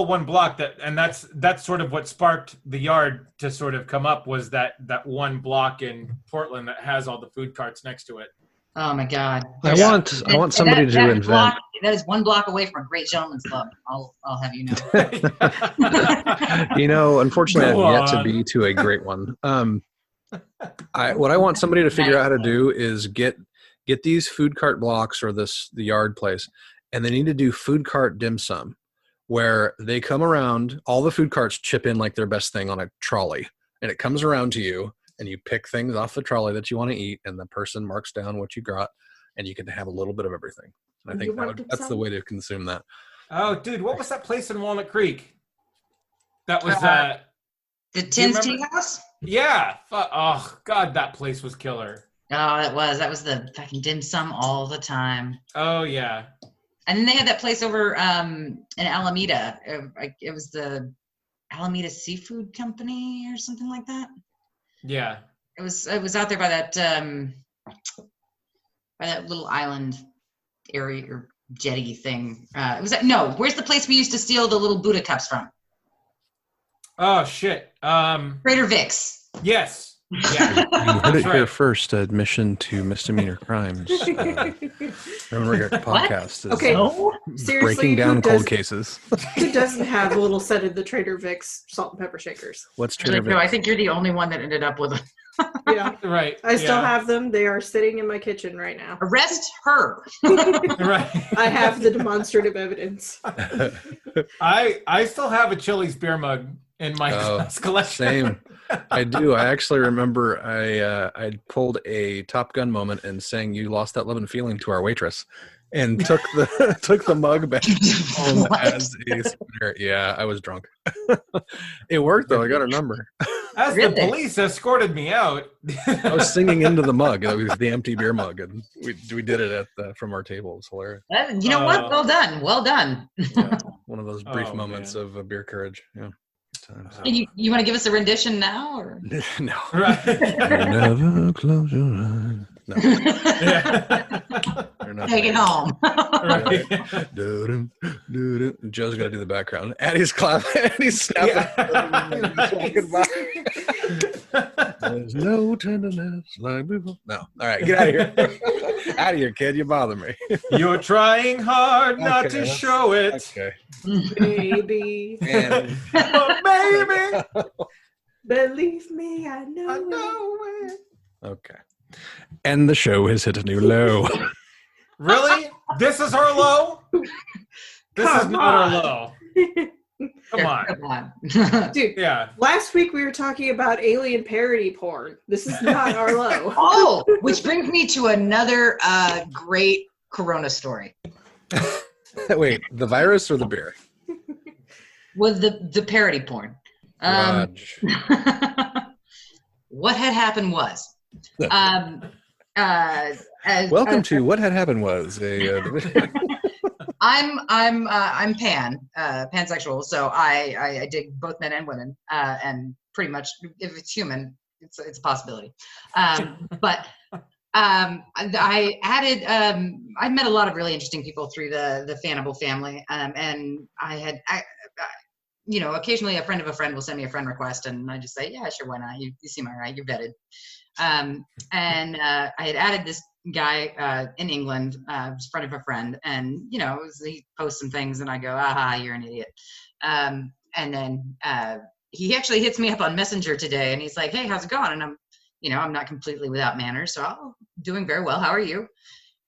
one block and that's sort of what sparked The Yard to sort of come up, was that one block in Portland that has all the food carts next to it. Oh my God! I want somebody to invent. That is 1 block away from a great gentleman's club. I'll have you know. Unfortunately, I've yet to be to a great one. What I want somebody to figure out how to do is get these food cart blocks or the yard place, and they need to do food cart dim sum, where they come around, all the food carts chip in like their best thing on a trolley, and it comes around to you, and you pick things off the trolley that you want to eat, and the person marks down what you got, and you can have a little bit of everything. I think that's the way to consume that. Oh, dude, what was that place in Walnut Creek? That was the Tin's Tea House? Yeah. Oh, God, that place was killer. Oh, that was the fucking dim sum all the time. Oh, yeah. And then they had that place over in Alameda. It was the Alameda Seafood Company or something like that. Yeah. It was out there by that little island area or jetty thing. Where's the place we used to steal the little Buddha cups from? Oh shit. Trader Vic's. Yes. Yeah. You heard it here first. Admission to misdemeanor crimes. Remember our podcast is seriously, breaking down cold cases. Who doesn't have a little set of the Trader Vic's salt and pepper shakers? What's Trader Vic's? No, I think you're the only one that ended up with them. Yeah. Right. I still have them. They are sitting in my kitchen right now. Arrest her. Right. I have the demonstrative evidence. I still have a Chili's beer mug in my collection. Same. I do. I actually remember I pulled a Top Gun moment and sang "You Lost That Love and Feeling" to our waitress, and took the mug back home as a souvenir. Yeah, I was drunk. It worked though. I got her number. As the police escorted me out, I was singing into the mug. It was the empty beer mug, and we did it from our table. It was hilarious. You know what? Well done. Well done. Yeah, one of those brief moments of beer courage. Yeah. You want to give us a rendition now, or no? Right. Never close your eyes. No. Take it home. Right. Joe's got to do the background. Addie's clapping. Addie's snapping. There's no tenderness like before. No. All right, get out of here. Out of here, kid. You bother me. You're trying hard not to show it. Okay. Baby. Baby. Believe me, I know it. Okay. And the show has hit a new low. Really? This is our low? This is not our low. Come on. Dude, yeah. Last week we were talking about alien parody porn. This is not our low. Oh, which brings me to another great Corona story. Wait, the virus or the beer? Was the parody porn. What had happened was welcome to What Had Happened Was I'm pansexual, so I dig both men and women, and pretty much if it's human, it's a possibility. But I added I met a lot of really interesting people through the Fanable family, and occasionally a friend of a friend will send me a friend request, and I just say, yeah, sure, why not? You seem all right, you're vetted. And I had added this guy in England, friend of a friend, and he posts some things, and I go, aha, you're an idiot. And then he actually hits me up on Messenger today, and he's like, hey, how's it going? And I'm not completely without manners, so I'm doing very well. How are you?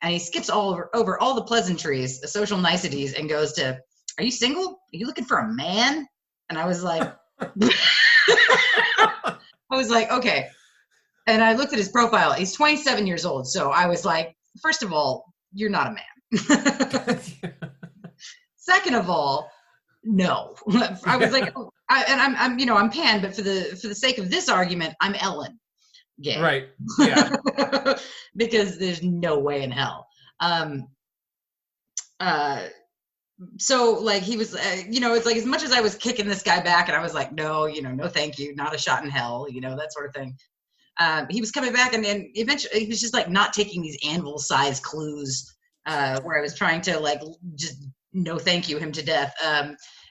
And he skips over all the pleasantries, the social niceties, and goes to, are you single? Are you looking for a man? And I was like, okay. And I looked at his profile. He's 27 years old. So I was like, first of all, you're not a man. Second of all, no. I was like, I'm pan, but for the sake of this argument, I'm Ellen gay. Right. Yeah. Because there's no way in hell. So like he was, it's like as much as I was kicking this guy back, and I was like, no, no, thank you, not a shot in hell, that sort of thing. He was coming back, and then eventually he was just like not taking these anvil-sized clues where I was trying to like just no thank you him to death.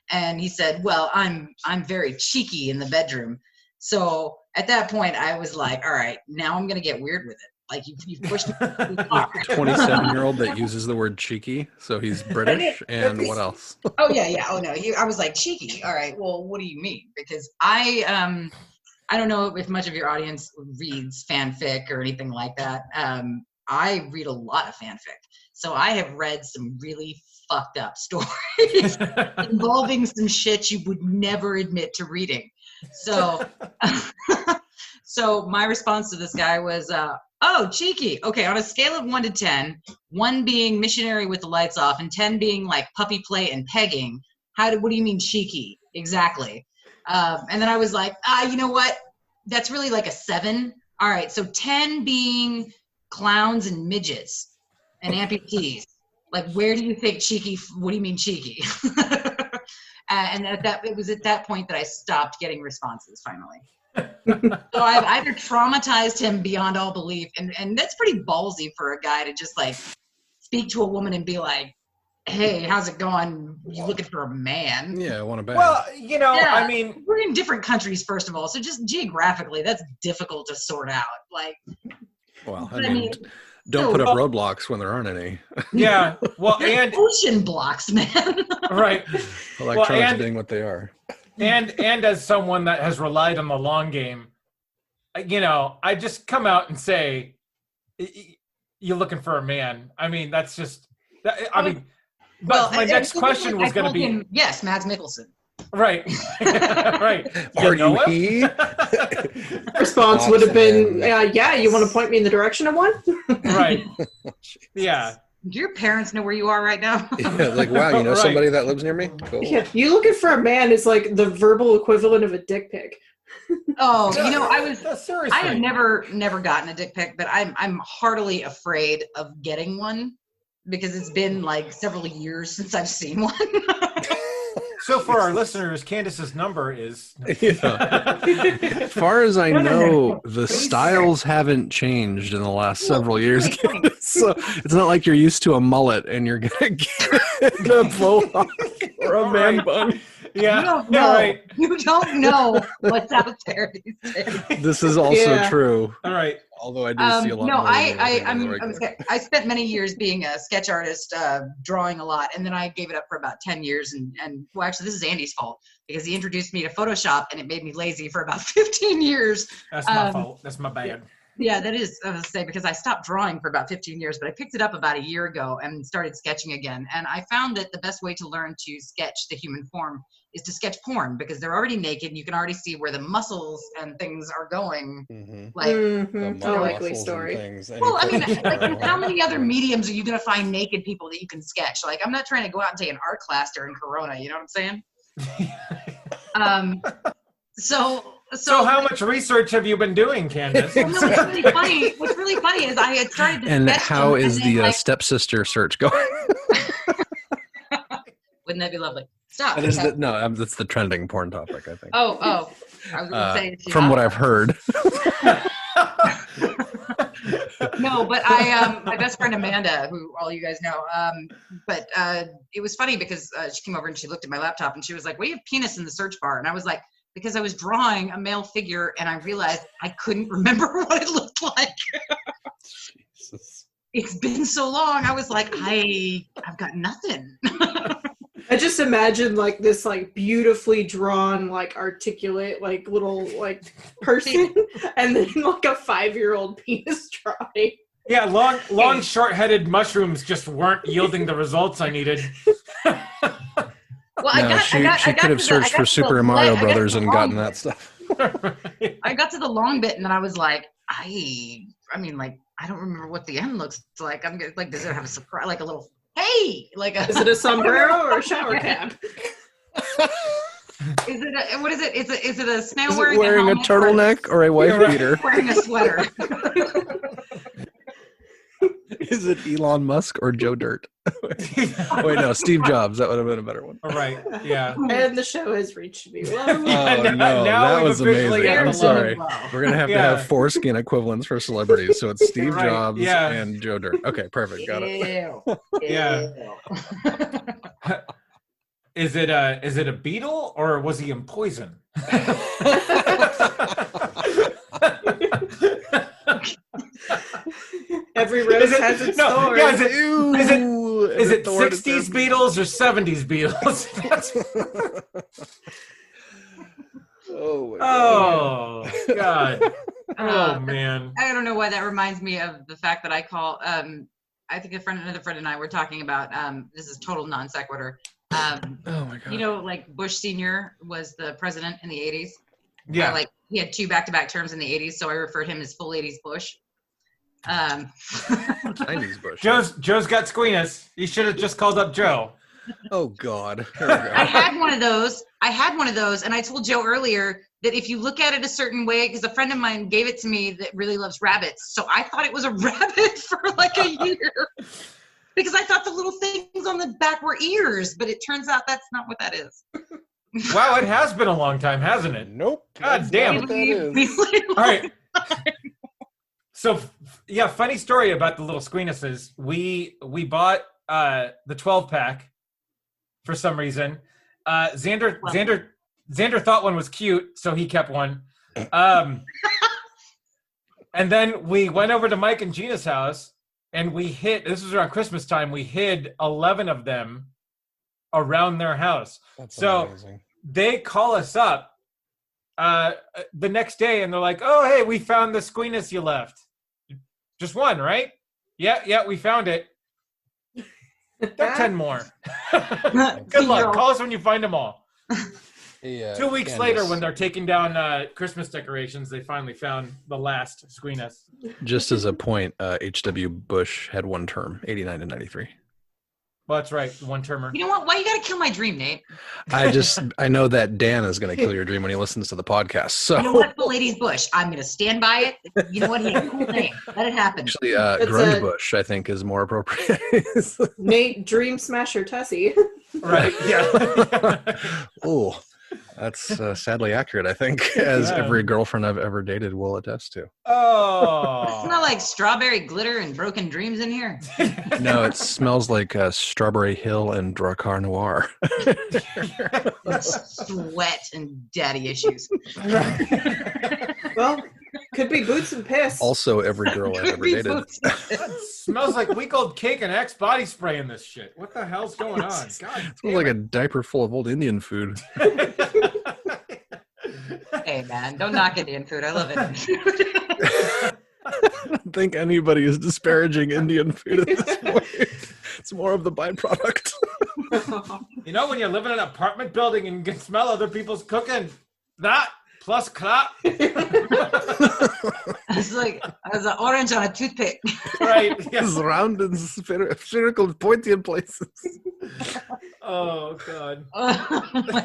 And he said, well, I'm very cheeky in the bedroom. So at that point I was like, all right, now I'm gonna get weird with it. Like you pushed me. 27-year-old that uses the word cheeky, so he's British, and what else? Oh yeah. Oh no, I was like cheeky. All right. Well, what do you mean? Because I don't know if much of your audience reads fanfic or anything like that. I read a lot of fanfic, so I have read some really fucked up stories involving some shit you would never admit to reading. So, so my response to this guy was, oh, cheeky. Okay, on a scale of 1 to 10, 1 being missionary with the lights off and 10 being like puppy play and pegging, what do you mean cheeky? Exactly. And then I was like, you know what? That's really like a 7. All right, so 10 being clowns and midgets and amputees. Like, where do you think cheeky? What do you mean cheeky? And it was at that point that I stopped getting responses finally. So I've either traumatized him beyond all belief, and that's pretty ballsy for a guy to just like speak to a woman and be like, hey, how's it going? You looking for a man? Yeah, I want a bag. Well, you know, Yeah, I mean, we're in different countries, first of all, so just geographically, that's difficult to sort out. Like, well, I I mean, mean, don't put up roadblocks when there aren't any. yeah. Well, there's and ocean blocks, man. right. Electronics being what they are. And as someone that has relied on the long game, you know, I just come out and say, you're looking for a man. I mean, that's just, I mean, but my next question was going to be, yes, Mads Mikkelsen. right, right. Are you him? he? Response would have been, yeah, you want to point me in the direction of one? Right. Yeah. Do your parents know where you are right now? Yeah, like, wow, you know Right. somebody that lives near me? Cool. Yeah, you looking for a man is like the verbal equivalent of a dick pic. Oh, you know, Seriously. I have never gotten a dick pic, but I'm heartily afraid of getting one because it's been like several years since I've seen one. So for our listeners, Candace's number is. Yeah. As far as I know, the styles haven't changed in the last several years. So it's not like you're used to a mullet and you're gonna get a blow off or a man bun. Yeah. You don't know. Right. You don't know what's out there these days. This is also true. All right. Although I do see a lot No, more. I spent many years being a sketch artist, drawing a lot, and then I gave it up for about 10 years. And well, actually, this is Andy's fault because he introduced me to Photoshop, and it made me lazy for about 15 years. That's my fault. That's my bad. Yeah, that is, I was say, because I stopped drawing for about 15 years, but I picked it up about a year ago and started sketching again. And I found that the best way to learn to sketch the human form is to sketch porn because they're already naked. And you can already see where the muscles and things are going. Mm-hmm. Like, A likely story. well, I mean, like, how many other mediums are you going to find naked people that you can sketch? Like, I'm not trying to go out and take an art class during Corona. You know what I'm saying? So how much research have you been doing, Candace? Well, no, what's really funny is I had started to And sketch how them, is and then, the like, stepsister search going? wouldn't that be lovely? Stop. That's the trending porn topic, I think. Oh, I was going to say. From what I've heard. No, but my best friend Amanda, who all you guys know, but it was funny because she came over and she looked at my laptop and she was like, "What do you have penis in the search bar?" And I was like, because I was drawing a male figure and I realized I couldn't remember what it looked like. Jesus. It's been so long. I was like, I've got nothing. I just imagine like this like beautifully drawn, like articulate, like little like person and then like a 5-year-old penis drawing. Yeah, long short-headed mushrooms just weren't yielding the results I needed. Well, she could have searched for Super Mario Brothers and gotten that stuff. I got to the long bit and then I was like, I mean, like, I don't remember what the end looks like. I'm like, does it have a surprise, like a little, hey, like a. Is it a sombrero or a shower cap? Is it what is it? Is it a snail Is wearing it wearing a turtleneck or a wife beater? Wearing a sweater. Is it Elon Musk or Joe Dirt? Wait, no, Steve Jobs. That would have been a better one. All right, yeah. And the show has reached me. Oh, no, that we've was officially amazing. hit I'm the sorry. low. We're going to have foreskin equivalents for celebrities. So it's Steve Right, Jobs yeah. and Joe Dirt. Okay, perfect. Got it. Ew. Yeah. Ew. Is it a beetle or was he in poison? Every rose has its thorn. Yeah, is it 60s Beatles or 70s Beatles? Oh God. Oh man. I don't know why that reminds me of the fact that I call I think another friend and I were talking about this is total non sequitur. Oh my God. You know, like Bush Sr. was the president in the 80s. Yeah. Like he had 2 back-to-back terms in the 80s, so I referred him as full 80s Bush. 90s Bush. Joe's got squeenus. You should have just called up Joe. Oh God. Here we go. I had one of those, and I told Joe earlier that if you look at it a certain way, because a friend of mine gave it to me that really loves rabbits, so I thought it was a rabbit for like a year. Because I thought the little things on the back were ears, but it turns out that's not what that is. Wow, it has been a long time, hasn't it? Nope. God damn. All right. So, yeah, funny story about the little squeenuses. We bought the 12-pack for some reason. Xander thought one was cute, so he kept one. And then we went over to Mike and Gina's house, and this was around Christmas time, we hid 11 of them around their house. That's so amazing. They call us up the next day, and they're like, oh, hey, we found the squeenus you left. Just one, right? Yeah, we found it. There are 10 more. Good luck. Call us when you find them all. 2 weeks later, when they're taking down Christmas decorations, they finally found the last squeenus. Just as a point, H.W. Bush had one term, 89 to 93. Well, that's right. One termer. You know what? Why you got to kill my dream, Nate? I know that Dan is going to kill your dream when he listens to the podcast. So you know what, the lady's Bush. I'm going to stand by it. You know what? He had a cool name. Let it happen. Actually, Grunge Bush, I think, is more appropriate. Nate Dream Smasher Tussie. Right. Yeah. Oh, that's sadly accurate, I think, as every girlfriend I've ever dated will attest to. Oh. It smells like strawberry glitter and broken dreams in here. No, it smells like Strawberry Hill and Dracar Noir. Sweat and daddy issues. Well, could be boots and piss. Also, every girl I've ever dated. It smells like week old cake and Axe body spray in this shit. What the hell's going on? God, it smells like a diaper full of old Indian food. Hey, man, don't knock Indian food. I love Indian food. I don't think anybody is disparaging Indian food at this point. It's more of the byproduct. You know, when you're living in an apartment building and you can smell other people's cooking, that plus crap. It's like as an orange on a toothpick. Right. Yes. It's round and spherical, pointy in places. Oh, God.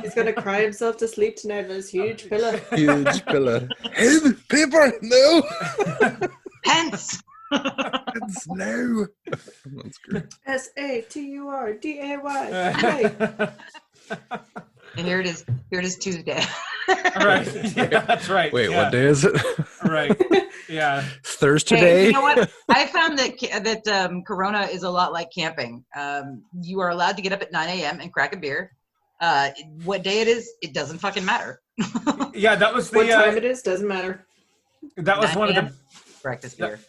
He's going to cry himself to sleep tonight with his huge pillow. Huge pillow. Hey, paper! No! Pence! Pence, no! That's great. SATURDAY. And here it is. Here it is Tuesday. Right. Yeah, that's right. Wait, what day is it? Right. Yeah. Thursday. Hey, you know what? I found that Corona is a lot like camping. You are allowed to get up at 9 a.m. and crack a beer. What day it is, it doesn't fucking matter. Yeah, that was the what time it is doesn't matter. That was one of the practice beer.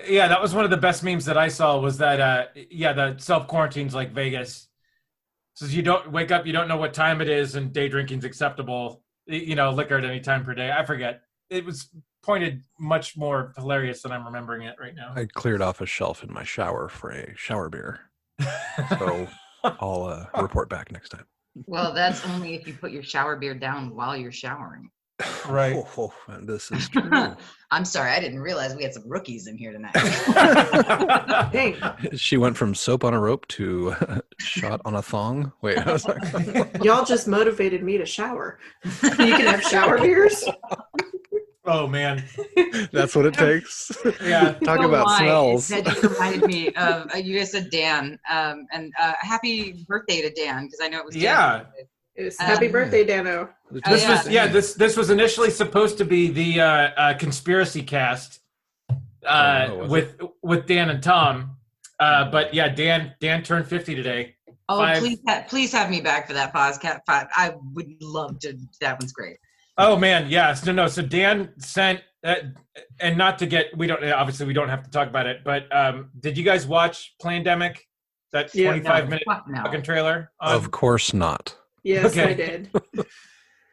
Yeah, that was one of the best memes that I saw was that the self-quarantine's like Vegas. Says you don't wake up, you don't know what time it is, and day drinking's acceptable. You know, liquor at any time per day. I forget. It was pointed much more hilarious than I'm remembering it right now. I cleared off a shelf in my shower for a shower beer. So I'll report back next time. Well, that's only if you put your shower beer down while you're showering. Right. Oh, this is true. I'm sorry, I didn't realize we had some rookies in here tonight. Hey. She went from soap on a rope to shot on a thong. Wait, I was like, Y'all just motivated me to shower. You can have shower beers? Oh, man. That's what it takes. Yeah. Talk about smells. That just reminded me of, you guys said Dan, and happy birthday to Dan, because I know it was Dan. Yeah. It was happy birthday, Dano. This was initially supposed to be the conspiracy cast with Dan and Tom, but yeah, Dan turned 50 today. Oh, please have me back for that podcast. I would love to. That one's great. Oh man, yes, no. So Dan sent and not to get, we don't have to talk about it, but did you guys watch Plandemic? That 25-minute fucking trailer? Of course not. Yes, okay. I did.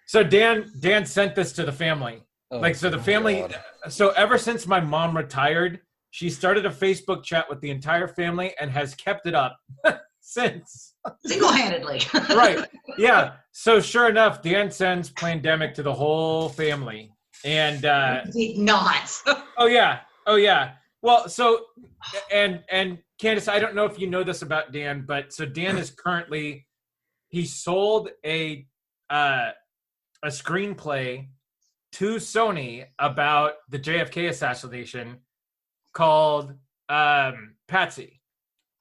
So Dan sent this to the family. The family, God. So ever since my mom retired, she started a Facebook chat with the entire family and has kept it up since. Single-handedly. Right. Yeah. So sure enough, Dan sends Plandemic to the whole family. And not. Oh yeah. Well, so and Candace, I don't know if you know this about Dan, but so Dan is currently, he sold a screenplay to Sony about the JFK assassination called Patsy.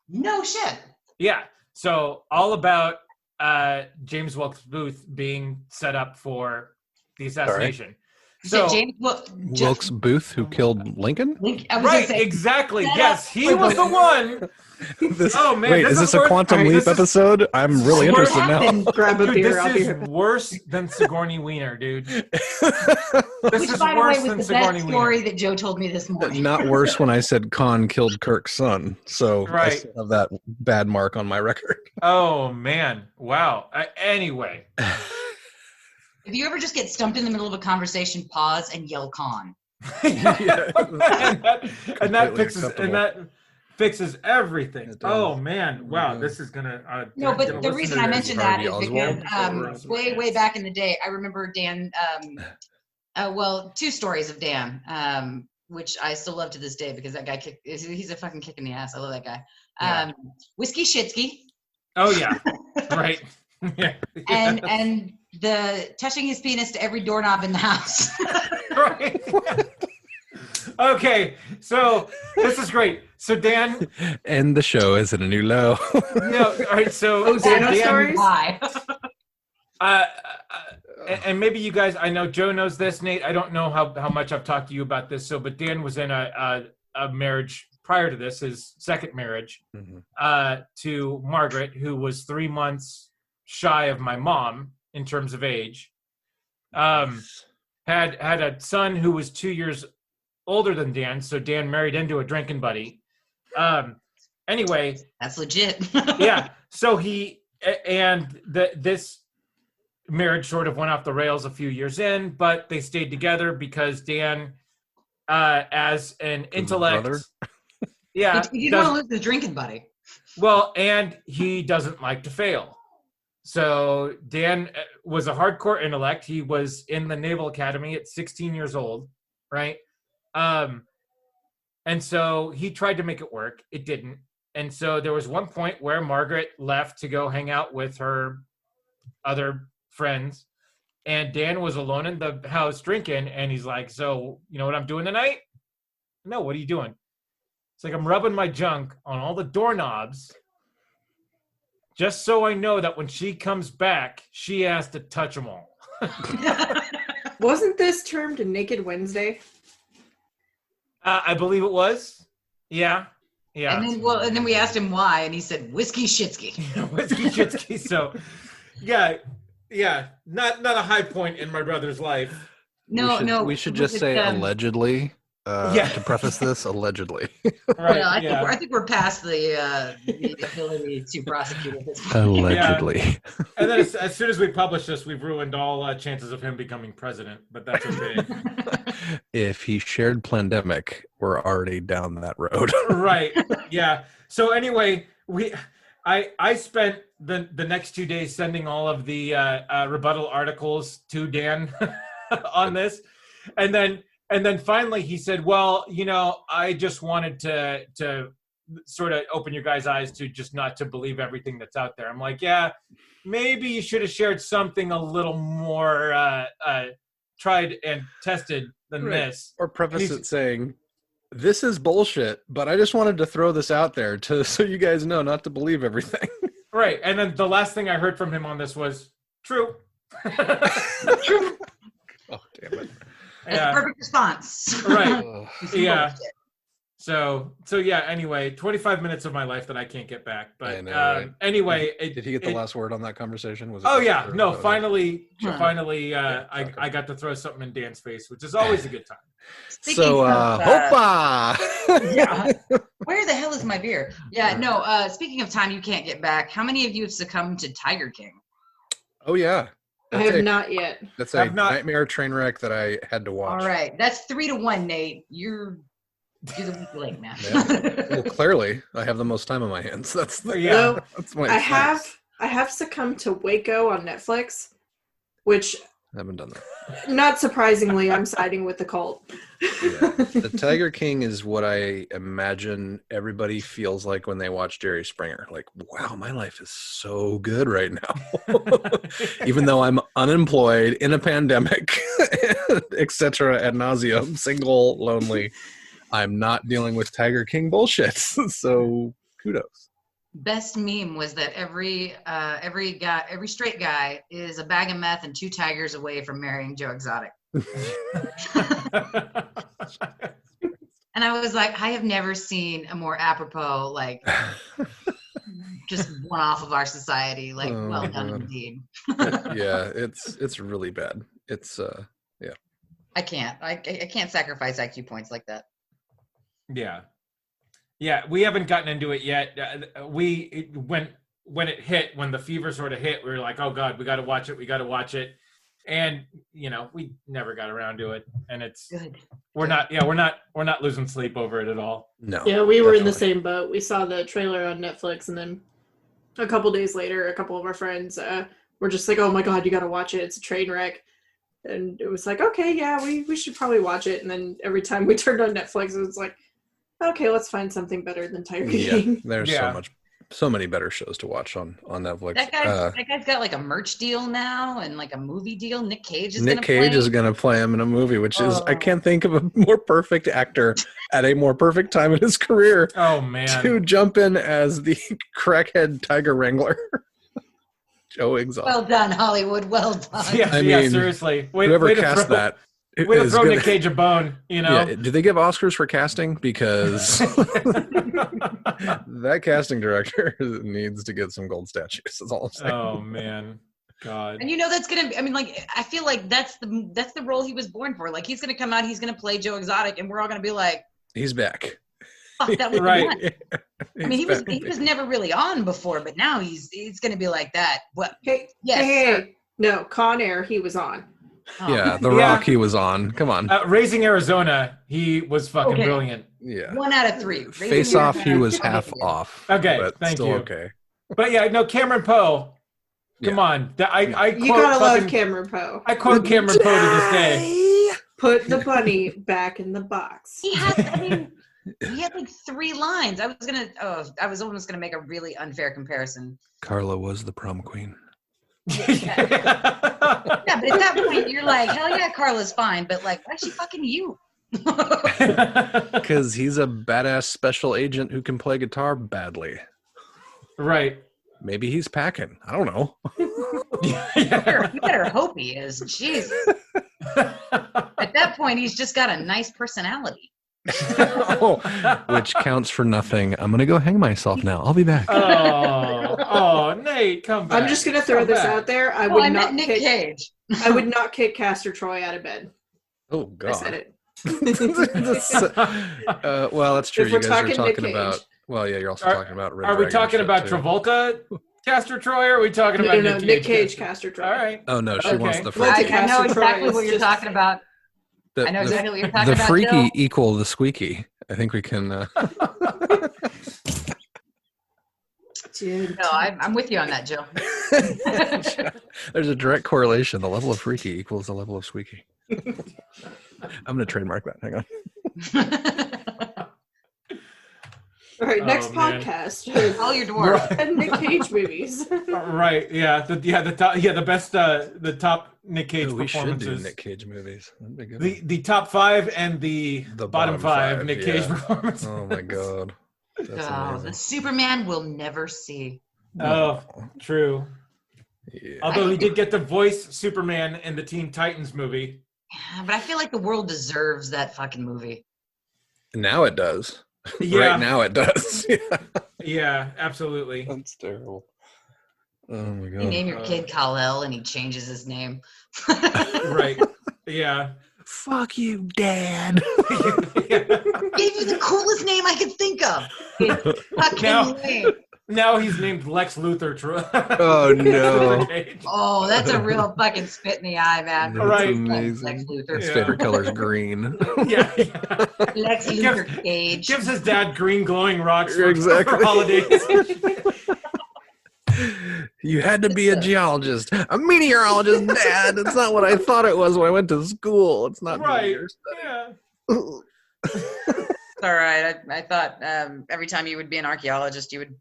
No shit. Yeah. So all about James Wilkes Booth being set up for the assassination. Sorry. So James Wilkes Booth, who killed Lincoln? Right, exactly. Yes, he was the one. Is this a Quantum Leap episode? I'm really interested now. Grab a beer. This is worse than Sigourney Weaver, dude. This Which, by the way, was the best story that Joe told me this morning. Not worse when I said Khan killed Kirk's son. So right. I still have that bad mark on my record. Oh, man. Wow. Anyway. If you ever just get stumped in the middle of a conversation, pause and yell "con." and that fixes everything. Oh man, wow, this is gonna. No, but the reason I mentioned that is because way back in the day, I remember Dan. Two stories of Dan, which I still love to this day because that guy he's a fucking kick in the ass. I love that guy. Whiskey Shitsky. Oh yeah, right. Yeah. And the touching his penis to every doorknob in the house. Right. Okay, so this is great. So Dan, and the show is at a new low. All right. So Dan stories. And maybe you guys, I know Joe knows this, Nate. I don't know how much I've talked to you about this. So, but Dan was in a marriage prior to this, his second marriage, to Margaret, who was 3 months shy of my mom in terms of age. Had a son who was 2 years older than Dan, so Dan married into a drinking buddy. Anyway, that's legit. Yeah. So this marriage sort of went off the rails a few years in, but they stayed together because Dan, as an intellect, yeah, you don't lose the drinking buddy. Well, and he doesn't like to fail. So Dan was a hardcore intellect. He was in the Naval Academy at 16 years old, right? And so he tried to make it work. It didn't. And so there was one point where Margaret left to go hang out with her other friends. And Dan was alone in the house drinking. And he's like, so you know what I'm doing tonight? No, what are you doing? It's like, I'm rubbing my junk on all the doorknobs just so I know that when she comes back, she has to touch them all. Wasn't this termed Naked Wednesday? I believe it was. Yeah. And then we asked him why, and he said Whiskey Shitsky. Whiskey Shitsky. So, yeah, not a high point in my brother's life. We should just say allegedly. To preface this, allegedly. Right, I think we're past the ability to prosecute at this point. Allegedly. Yeah. And then as soon as we publish this, we've ruined all chances of him becoming president, but that's okay. If he shared Plandemic, we're already down that road. Right. Yeah. So anyway, I spent the next 2 days sending all of the rebuttal articles to Dan on this, and then finally he said, well, I just wanted to sort of open your guys' eyes to just not to believe everything that's out there. I'm like, yeah, maybe you should have shared something a little more tried and tested than this. Or preface it saying, this is bullshit, but I just wanted to throw this out there so you guys know not to believe everything. Right. And then the last thing I heard from him on this was, true. True. Oh, damn it. That's the perfect response. Right. Yeah. So yeah, anyway, 25 minutes of my life that I can't get back. But I know, right? anyway. Did he get the last word on that conversation? Was it oh, yeah. No, finally, okay. I got to throw something in Dan's face, which is always a good time. Hopa! Yeah. Where the hell is my beer? Yeah, no, speaking of time you can't get back, how many of you have succumbed to Tiger King? Oh, yeah. I have not yet. That's a nightmare train wreck that I had to watch. All right. That's 3-1, Nate. You're the weak link, man. Yeah. Well, clearly, I have the most time on my hands. That's my I have succumbed to Waco on Netflix, which I haven't done that. Not surprisingly, I'm siding with the cult. Yeah. The Tiger King is what I imagine everybody feels like when they watch Jerry Springer. Like, wow, my life is so good right now. Even though I'm unemployed, in a pandemic, etc. ad nauseum, single, lonely, I'm not dealing with Tiger King bullshit. So kudos. Best meme was that every straight guy is a bag of meth and 2 tigers away from marrying Joe Exotic. And I was like, I have never seen a more apropos, like, just one off of our society. Like, well done indeed. Yeah, it's really bad. It's yeah. I can't sacrifice IQ points like that. Yeah, we haven't gotten into it yet. When it hit, when the fever sort of hit, we were like, oh God, we got to watch it. And we never got around to it. And it's good. We're not losing sleep over it at all. No. Yeah, we were in the same boat. We saw the trailer on Netflix, and then a couple days later, a couple of our friends were just like, oh my God, you got to watch it. It's a train wreck. And it was like, okay, yeah, we should probably watch it. And then every time we turned on Netflix, it was like, okay, let's find something better than Tiger King. Yeah, there's so many better shows to watch on Netflix. That guy's got like a merch deal now and like a movie deal. Nick Cage is going to play him in a movie, which is, I can't think of a more perfect actor at a more perfect time in his career. Oh man, to jump in as the crackhead tiger wrangler. Joe Exotic. Well done, Hollywood. Well done. Yeah, I mean, seriously. Whoever cast that. Way to throw Nick Cage a bone, Yeah, do they give Oscars for casting? Because that casting director needs to get some gold statues. That's all I'm saying. Oh man, God. And that's gonna. I mean, like, I feel like that's the role he was born for. Like, he's gonna come out, he's gonna play Joe Exotic, and we're all gonna be like, he's back. Fuck, that was right. I mean, he was never really on before, but now he's gonna be like that. What? Hey, yes. Hey. No, Con Air, he was on. Oh. Yeah, The Rock, he was on. Come on. Raising Arizona, he was fucking brilliant. Yeah. 1 out of 3. Face Off, he was half off. Okay, but thank still you. Okay. But yeah, no, Cameron Poe. Come on. You gotta love Cameron Poe. I quote Cameron Poe to this day. Put the bunny back in the box. He had like 3 lines. I was almost gonna make a really unfair comparison. Carla was the prom queen. Yeah, but at that point you're like, hell yeah, Carla's fine, but like, why is she fucking you? Because he's a badass special agent who can play guitar badly. Right. Maybe he's packing. I don't know. You better hope he is. Jeez. At that point, he's just got a nice personality. Which counts for nothing. I'm gonna go hang myself now. I'll be back. Oh, Nate, come back. I'm just gonna throw this out there. I would not Nick Cage. I would not kick Castor Troy out of bed. Oh God! I said it. Well, that's true. If You we're guys are talking Nick about. Cage. Well, yeah, you're also talking about. Red Are we Dragon talking about too. Travolta, Castor Troy, or are we talking about Nick Cage, Castor Troy? All right. Oh no, she wants the Well, freaky. I know Castor Troy exactly is what you're just- talking about. I know exactly what you're talking about. The freaky Joe. equal the squeaky. I think we can. Dude. No, I'm with you on that, Joe. There's a direct correlation. The level of freaky equals the level of squeaky. I'm going to trademark that. Hang on. All right, next man. podcast. All your dwarf. And Nick Cage movies. Right. Yeah. The best. The top Nick Cage We should performances. do Nick Cage movies. That'd be good. The top 5 and the bottom 5 Nick Cage performances. Oh my God. That's amazing. The Superman we'll never see. Oh, true. Yeah. Although he did get to voice Superman in the Teen Titans movie. Yeah, but I feel like the world deserves that fucking movie. Now it does. Yeah. Right now it does. Yeah, absolutely. That's terrible. Oh my god. You name your kid Kal-El and he changes his name. Right. Yeah. Fuck you, Dad. Gave you the coolest name I could think of. Now he's named Lex Luthor. Oh no. Oh, that's a real fucking spit in the eye, man. That's Right. amazing. Lex Luthor. His favorite color is green. Yeah. Lex Luthor Cage. Gives his dad green glowing rocks for Exactly. holidays. You had to be a geologist. A meteorologist, Dad. It's not what I thought it was when I went to school. It's not Right. meteors. Yeah. All right. I thought every time you would be an archaeologist, you would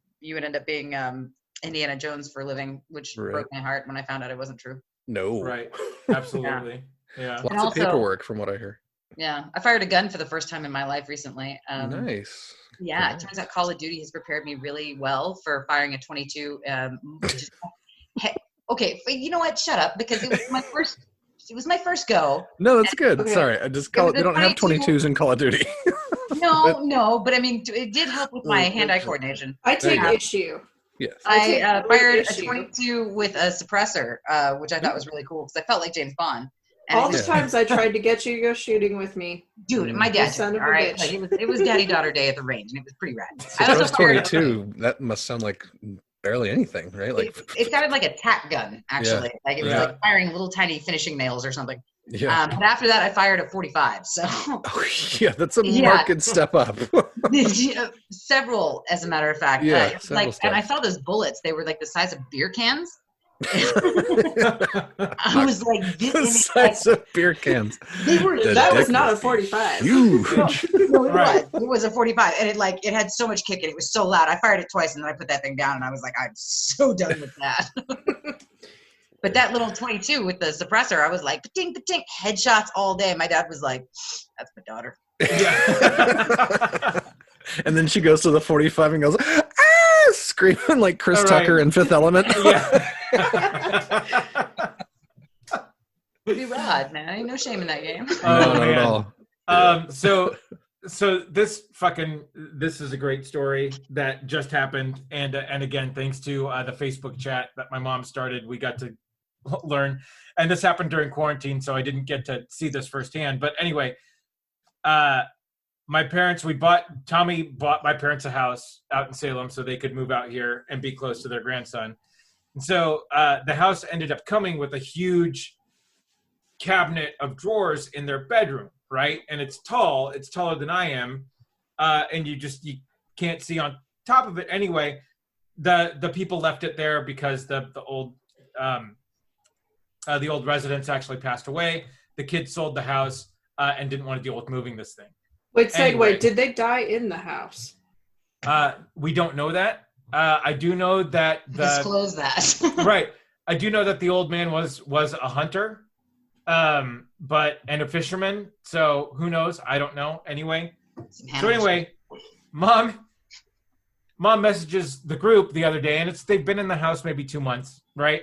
end up being Indiana Jones for a living, which broke my heart when I found out it wasn't true. No. Right. Absolutely. Yeah. Lots of paperwork from what I hear. Yeah. I fired a gun for the first time in my life recently. Nice. Yeah. It turns out Call of Duty has prepared me really well for firing a 22. Okay. You know what? Shut up, because it was my first. It was my first go. No, that's good. Okay. Sorry, I just call it. They don't have 22s in Call of Duty. No, but I mean, it did help with my hand-eye coordination. I take issue. Yes. I fired a 22 with a suppressor, which I thought was really cool because I felt like James Bond. And All the times I tried to get you to go shooting with me. Dude, my dad, son of a all right? bitch. Like, it was daddy-daughter day at the range, and it was pretty rad. So I also those fired 22, that must sound like barely anything, right? Like it sounded like a tack gun, actually. Like it was like firing little tiny finishing nails or something. Yeah. But after that, I fired a 45. So Oh, yeah, that's a marked step up. Several, as a matter of fact. Yeah, and I saw those bullets. They were like the size of beer cans. I was like, The size of beer cans. That was not a 45. Huge. No, it was a 45, and it had so much kick, and it was so loud. I fired it twice, and then I put that thing down, and I was like, I'm so done with that. But that little 22 with the suppressor, I was like, pa-ting, pa-ting, headshots all day. My dad was like, that's my daughter. Yeah. And then she goes to the 45 and goes, ah, screaming like Chris Tucker in Fifth Element. Yeah. Pretty rad, man. Ain't no shame in that game. No, not at all. So this is a great story that just happened, and again, thanks to the Facebook chat that my mom started, we got to learn, and this happened during quarantine, so I didn't get to see this firsthand. But anyway, Tommy bought my parents a house out in Salem so they could move out here and be close to their grandson. And so the house ended up coming with a huge cabinet of drawers in their bedroom, right? And it's tall. It's taller than I am. And you can't see on top of it. Anyway, the people left it there because the old residents actually passed away. The kids sold the house and didn't want to deal with moving this thing. Wait, segue, Anyway. did they die in the house? We don't know that. I do know that Disclose that. right. I do know that the old man was a hunter, and a fisherman. So who knows? I don't know. Anyway. So anyway, mom messages the group the other day, and they've been in the house maybe 2 months, right?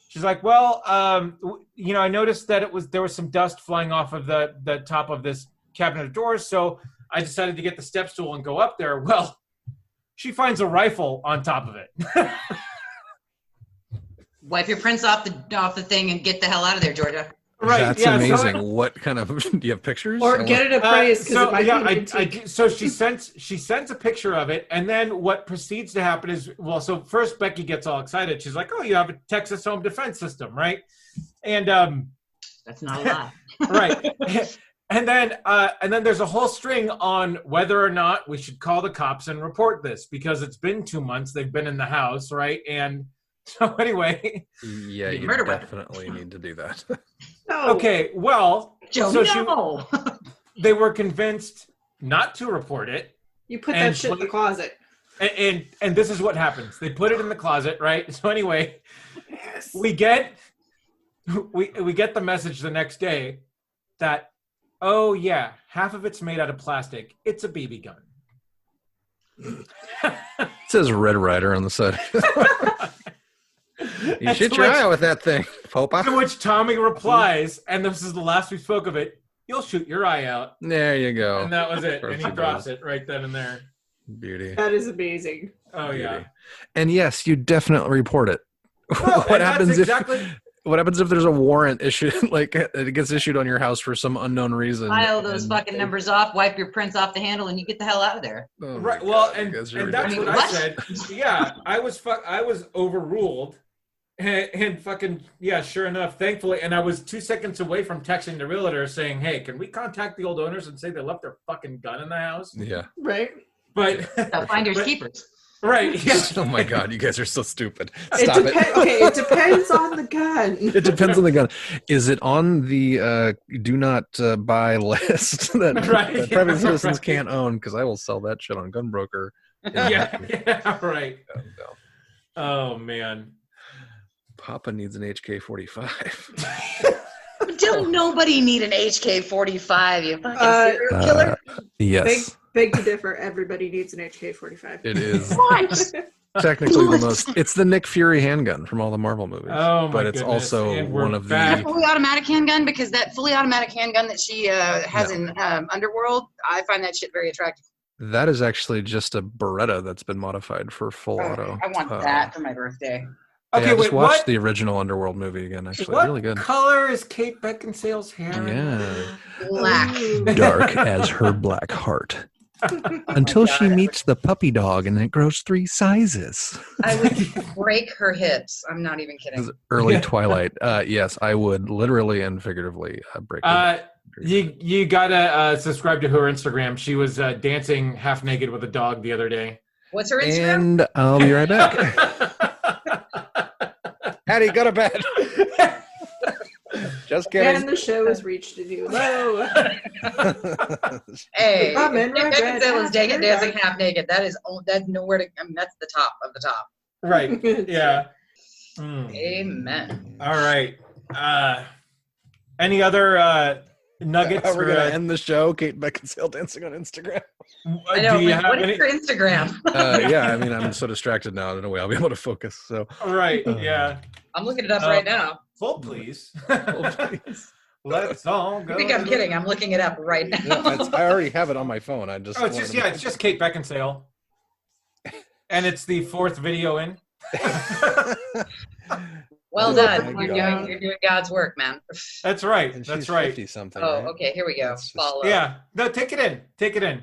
She's like, well, I noticed that there was some dust flying off of the top of this cabinet of drawers, so I decided to get the step stool and go up there. Well, she finds a rifle on top of it. Wipe your prints off the thing and get the hell out of there, Georgia. Right. That's amazing. What kind of, do you have pictures? Or get it appraised because it might be an I antique. so she sends a picture of it, and then what proceeds to happen is, so first Becky gets all excited. She's like, oh, you have a Texas home defense system, right? And that's not a lie. Right. And then there's a whole string on whether or not we should call the cops and report this, because it's been 2 months they've been in the house, right? And so anyway. Yeah, you definitely need to do that. No. Okay, well, Joe, so they were convinced not to report it. You put that shit in the closet. And this is what happens. They put it in the closet, right? So anyway, Yes. we get the message the next day that, oh yeah, half of it's made out of plastic. It's a BB gun. It says Red Ryder on the side. You shoot your eye out with that thing, Popa. To which Tommy replies, and this is the last we spoke of it, you'll shoot your eye out. There you go. And that was it. And he Perfect. drops it right then and there. Beauty. That is amazing. Oh, Beauty. yeah. And yes, you definitely report it. Well, what and happens that's exactly... what happens if there's a warrant issued, like it gets issued on your house for some unknown reason? File those fucking numbers off, wipe your prints off the handle, and you get the hell out of there. Oh right. my Well, God, and you guys are that's ridiculous. what I said. Yeah, I was overruled. And fucking, yeah, sure enough, thankfully, and I was 2 seconds away from texting the realtor saying, hey, can we contact the old owners and say they left their fucking gun in the house? Yeah. Right. But Finders keepers. right. Yeah. Oh my God, you guys are so stupid. It Stop it. Okay, it depends on the gun. It depends on the gun. Is it on the do not buy list that, Right, that private citizens right. can't own? Because I will sell that shit on Gunbroker. Yeah, right. Oh, no. Oh, man. Papa needs an HK-45. Don't nobody need an HK-45, you fucking serial killer. Yes, Beg to differ. Everybody needs an HK-45. it is What? technically the most. It's the Nick Fury handgun from all the Marvel movies. Oh, my but it's goodness. also And we're one of back. That fully automatic handgun, because that fully automatic handgun that she has in Underworld, I find that shit very attractive. that is actually just a Beretta that's been modified for full auto. I want that for my birthday. Okay, I just wait, watched what? the original Underworld movie again. Actually, What really good. color is Kate Beckinsale's hair? Yeah, Black. dark as her black heart. Until she God. meets the puppy dog, and it grows 3 sizes. I would break her hips. I'm not even This kidding. is early Yeah. Twilight. Yes, I would literally and figuratively break. her. You gotta subscribe to her Instagram. She was dancing half naked with a dog the other day. What's her Instagram? And I'll be right back. Hattie, go to bed. Just kidding. And the show has reached a new low. Hey, Come in, Nick Red Beckinsale is Hat, dancing Red half naked. That's nowhere to. I mean, that's the top of the top. Right. Yeah. Mm. Amen. All right. Any other nuggets? We're for, gonna end the show. Kate Beckinsale dancing on Instagram. I know. Do you Like, have what is any? your Instagram? Yeah, I mean, I'm so distracted now. I don't know way I'll be able to focus. So, Right. Yeah. I'm looking it up right now. Full, please. please. Let's all go. I think I'm kidding. I'm looking it up right now. No, I already have it on my phone. I just. Oh, it's just it's just Kate Beckinsale, and it's the 4th video in. Well Oh done. my You're God. doing God's work, man. That's right. And That's she's right. 50 something. Oh, right? okay. Here we go. That's just- Follow. Yeah. No, take it in. Take it in.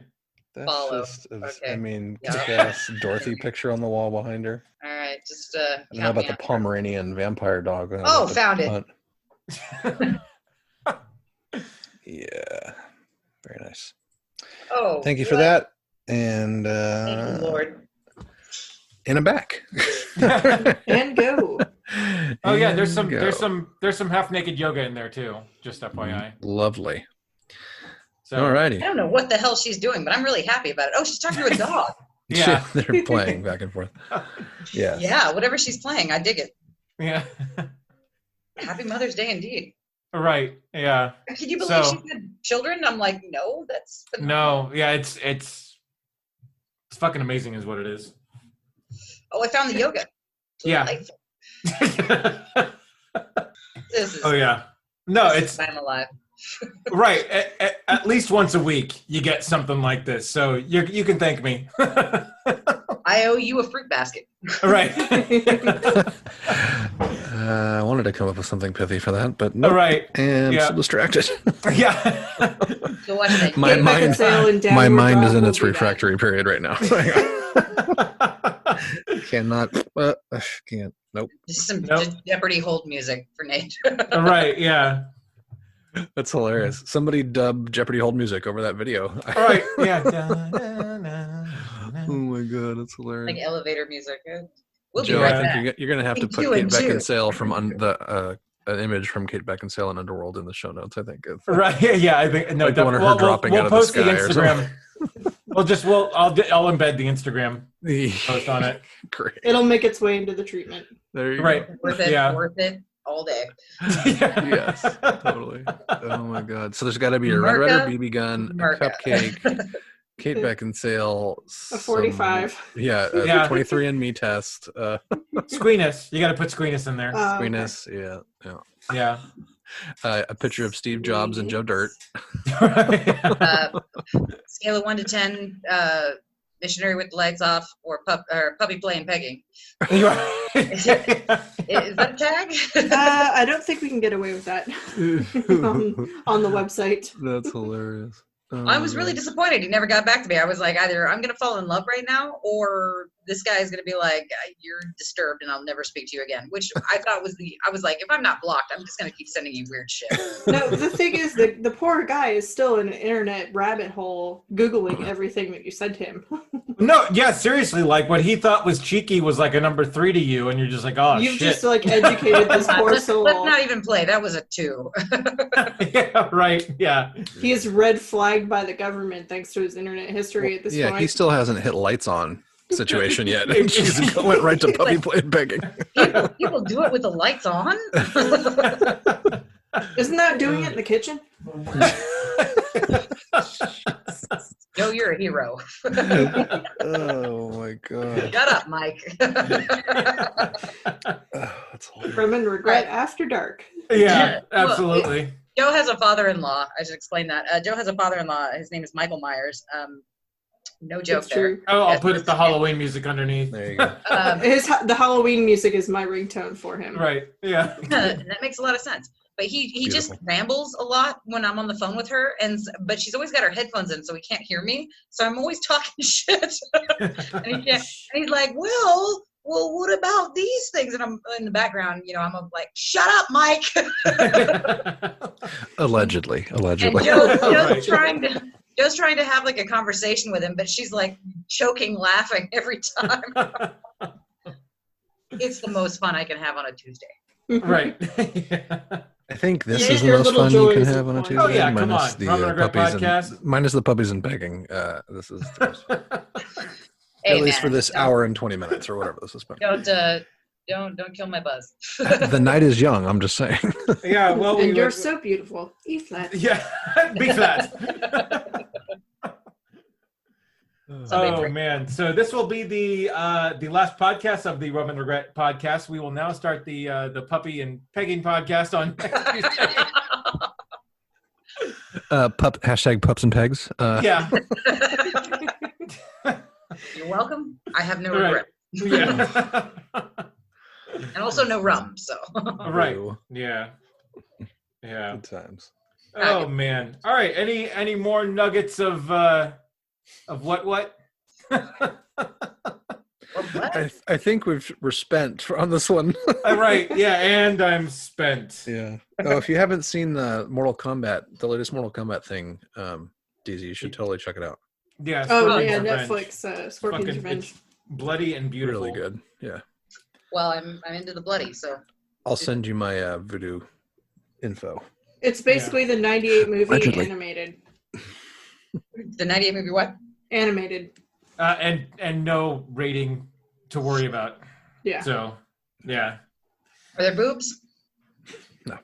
That's Follow. just, I Okay. mean, Yeah. kick-ass Dorothy picture on the wall behind her. All right. Just And how count about me the out. Pomeranian vampire dog? Oh, found it. Yeah. Very nice. Oh. Thank you for what? that. And Thank you, Lord. and I'm back. And go. Oh yeah, there's And some half naked yoga in there too. Just FYI. Lovely. So Alrighty. I don't know what the hell she's doing, but I'm really happy about it. Oh, she's talking to a dog. Yeah. They're playing back and forth. Yeah. Yeah, whatever she's playing, I dig it. Yeah. Happy Mother's Day indeed. Right. Yeah. Can you believe So- she had children? I'm like, no, that's No. Yeah. It's fucking amazing, is what it is. Oh, I found the yoga. Yeah. Delightful. This is Oh yeah. No, it's I'm alive. right. At least once a week, you get something like this. So you can thank me. I owe you a fruit basket. Right. I wanted to come up with something pithy for that, but no. All right. And Yeah. so distracted. Yeah. So watch that. My Kate mind- Beckinsale and My Downward mind Dog is in will its be back. refractory period right now. Cannot. Can't. Nope. Just some Nope. Jeopardy hold music for Nate. Right. Yeah. That's hilarious. Somebody dub Jeopardy hold music over that video. All right. Yeah. Oh my god, that's hilarious. Like elevator music. We'll Joe, be right I back. think you're going to have to Thank put you, Kate and two. Beckinsale from an image from Kate Beckinsale and Underworld in the show notes. I think. Right. Yeah. I think no. Like the one of her we'll dropping out of the post the sky or Instagram. I'll embed the Instagram something. post on it. Great. It'll make its way into the treatment. There you Right. Worth it. Yeah. Worth it all day. Yes, totally. Oh my god. So there's got to be a Red Merca. Ryder BB gun, a Merca. cupcake, Kate Beckinsale, A 45. Yeah, Yeah. 23andMe test. Squeenus. You got to put Squeenus in there. Okay. Squeenus, yeah. Yeah. A picture of Steve Jobs and Joe Dirt. Scale of 1 to 10, missionary with the lights off, or puppy playing pegging. Is that a tag? I don't think we can get away with that on the website. That's hilarious. I was really disappointed. He never got back to me. I was like, either I'm going to fall in love right now, or this guy is going to be like, you're disturbed and I'll never speak to you again. Which I thought I was like, if I'm not blocked, I'm just going to keep sending you weird shit. No, the thing is, the poor guy is still in an internet rabbit hole, Googling everything that you sent him. No, yeah, seriously, like what he thought was cheeky was like a number 3 to you, and you're just like, oh, You've shit. just like educated this poor soul. Let's not even play. That was a 2. Yeah, right. Yeah. He is red flagged by the government thanks to his internet history at this point. Yeah, he still hasn't hit lights on situation yet. She's went right to puppy playing begging. People do it with the lights on? Isn't that doing it in the kitchen? No, you're a hero. Oh my god. Shut up, Mike. From and regret after dark. Yeah, absolutely. Joe has a father-in-law. I should explain that. Joe has a father-in-law. His name is Michael Myers. No joke there. Oh, I'll put the Halloween music underneath. There you go. The Halloween music is my ringtone for him. Right. Yeah. That makes a lot of sense. But he just rambles a lot when I'm on the phone with her, but she's always got her headphones in, so he can't hear me. So I'm always talking shit, and he's like, "Well, what about these things?" And I'm in the background, I'm like, "Shut up, Mike." Allegedly. And Joe's trying to have like a conversation with him, but she's like choking, laughing every time. It's the most fun I can have on a Tuesday. Right. I think this is the most fun you can have on a Tuesday. Oh yeah, come minus on. The Puppies puppies minus the puppies and begging. This is the most fun. Hey, at least for this hour and 20 minutes or whatever this has been. Don't kill my buzz. The night is young. I'm just saying. Yeah, well, and you're so beautiful. E flat. Yeah, B flat. Oh man! So this will be the last podcast of the Rub and Regret podcast. We will now start the puppy and pegging podcast on next Tuesday. Hashtag pups and pegs. Yeah. You're welcome. I have no regret. Yeah. And also no rum. So. Right. Yeah. Yeah. Good times. Oh man! All right. Any more nuggets of what? I think we're spent on this one. Right. Yeah. And I'm spent. Yeah. Oh, if you haven't seen the latest Mortal Kombat thing, DZ, you should totally check it out. Yeah. Oh yeah, Netflix. Scorpion's Revenge. Bloody and beautiful. Really good. Yeah. Well, I'm into the bloody, so. I'll send you my Voodoo info. It's basically the 98 movie Allegedly. animated. The 98 movie what? Animated. And no rating to worry about. Yeah. So, yeah. Are there boobs? No.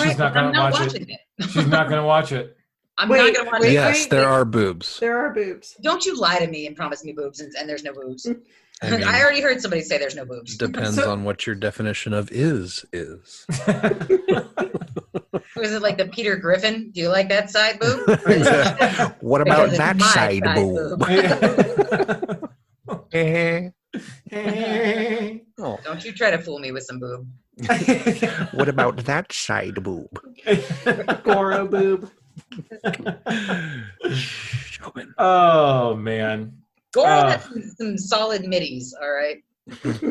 She's not going to watch it. She's not going to watch it. I'm not going to watch it. Yes, there are boobs. There are boobs. Don't you lie to me and promise me boobs and there's no boobs. I mean, I already heard somebody say there's no boobs. Depends on what your definition of is. Was it like the Peter Griffin? Do you like that side boob? What about that side boob? Oh. Don't you try to fool me with some boob. What about that side boob? Goro boob. Oh man. Goro has some solid middies, all right?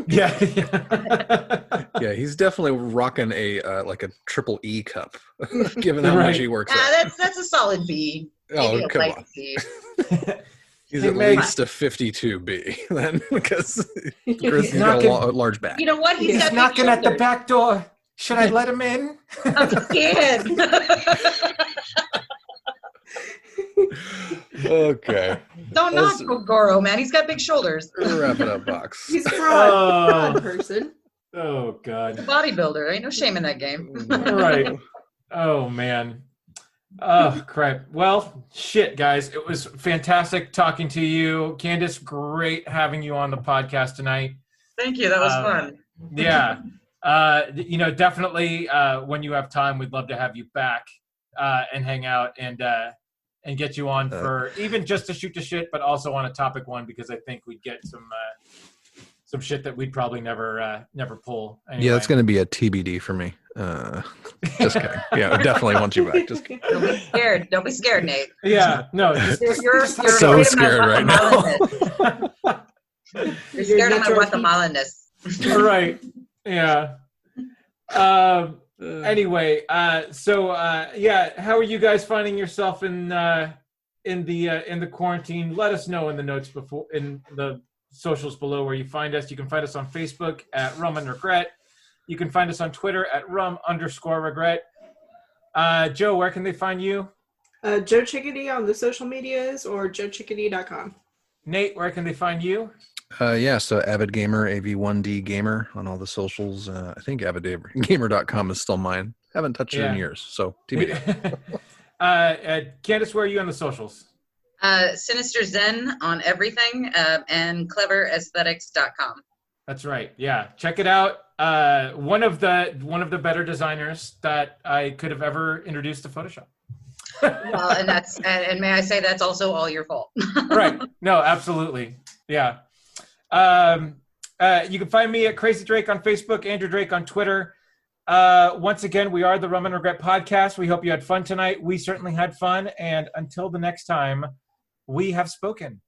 Yeah. Yeah, he's definitely rocking a like a triple E cup, given how much he works out. That's a solid B. Oh, come on. He's at least a 52B then, because Chris has got a large back. You know what? He's knocking at the back door. Should I let him in? I'm scared. Okay. Don't knock Goro, man. He's got big shoulders. Wrap it up, Box. He's a broad person. Oh, God. He's a bodybuilder. Ain't no shame in that game. Right. Oh, man. Oh, crap. Well, shit, guys. It was fantastic talking to you. Candace, great having you on the podcast tonight. Thank you. That was fun. Yeah. Definitely when you have time, we'd love to have you back and hang out and get you on for even just to shoot the shit, but also on a topic one, because I think we'd get some shit that we'd probably never pull. Anyway. Yeah, that's going to be a TBD for me. Just kidding. Yeah, definitely want you back. Just kidding. Don't be scared. Don't be scared, Nate. Yeah, no. You're so scared right now. You're scared of my Guatemalaness. All right. Yeah. Anyway, so how are you guys finding yourself in the quarantine? Let us know in the notes in the socials below where you find us. You can find us on Facebook at Rum and Regret. You can find us on Twitter at rum_regret. Joe, where can they find you? Joe Chickadee on the social medias or joechickadee.com. Nate, where can they find you? So Avid Gamer, AV1D Gamer on all the socials. I think avidgamer.com is still mine. Haven't touched it in years, so TBD. Candace, where are you on the socials? Sinister Zen on everything, and cleveraesthetics.com. That's right. Yeah, check it out. One of the better designers that I could have ever introduced to Photoshop. Well, and may I say that's also all your fault. Right. No, absolutely. Yeah. You can find me at Crazy Drake on Facebook, Andrew Drake on Twitter. Once again, we are the Rum and Regret podcast. We hope you had fun tonight. We certainly had fun. And until the next time, we have spoken.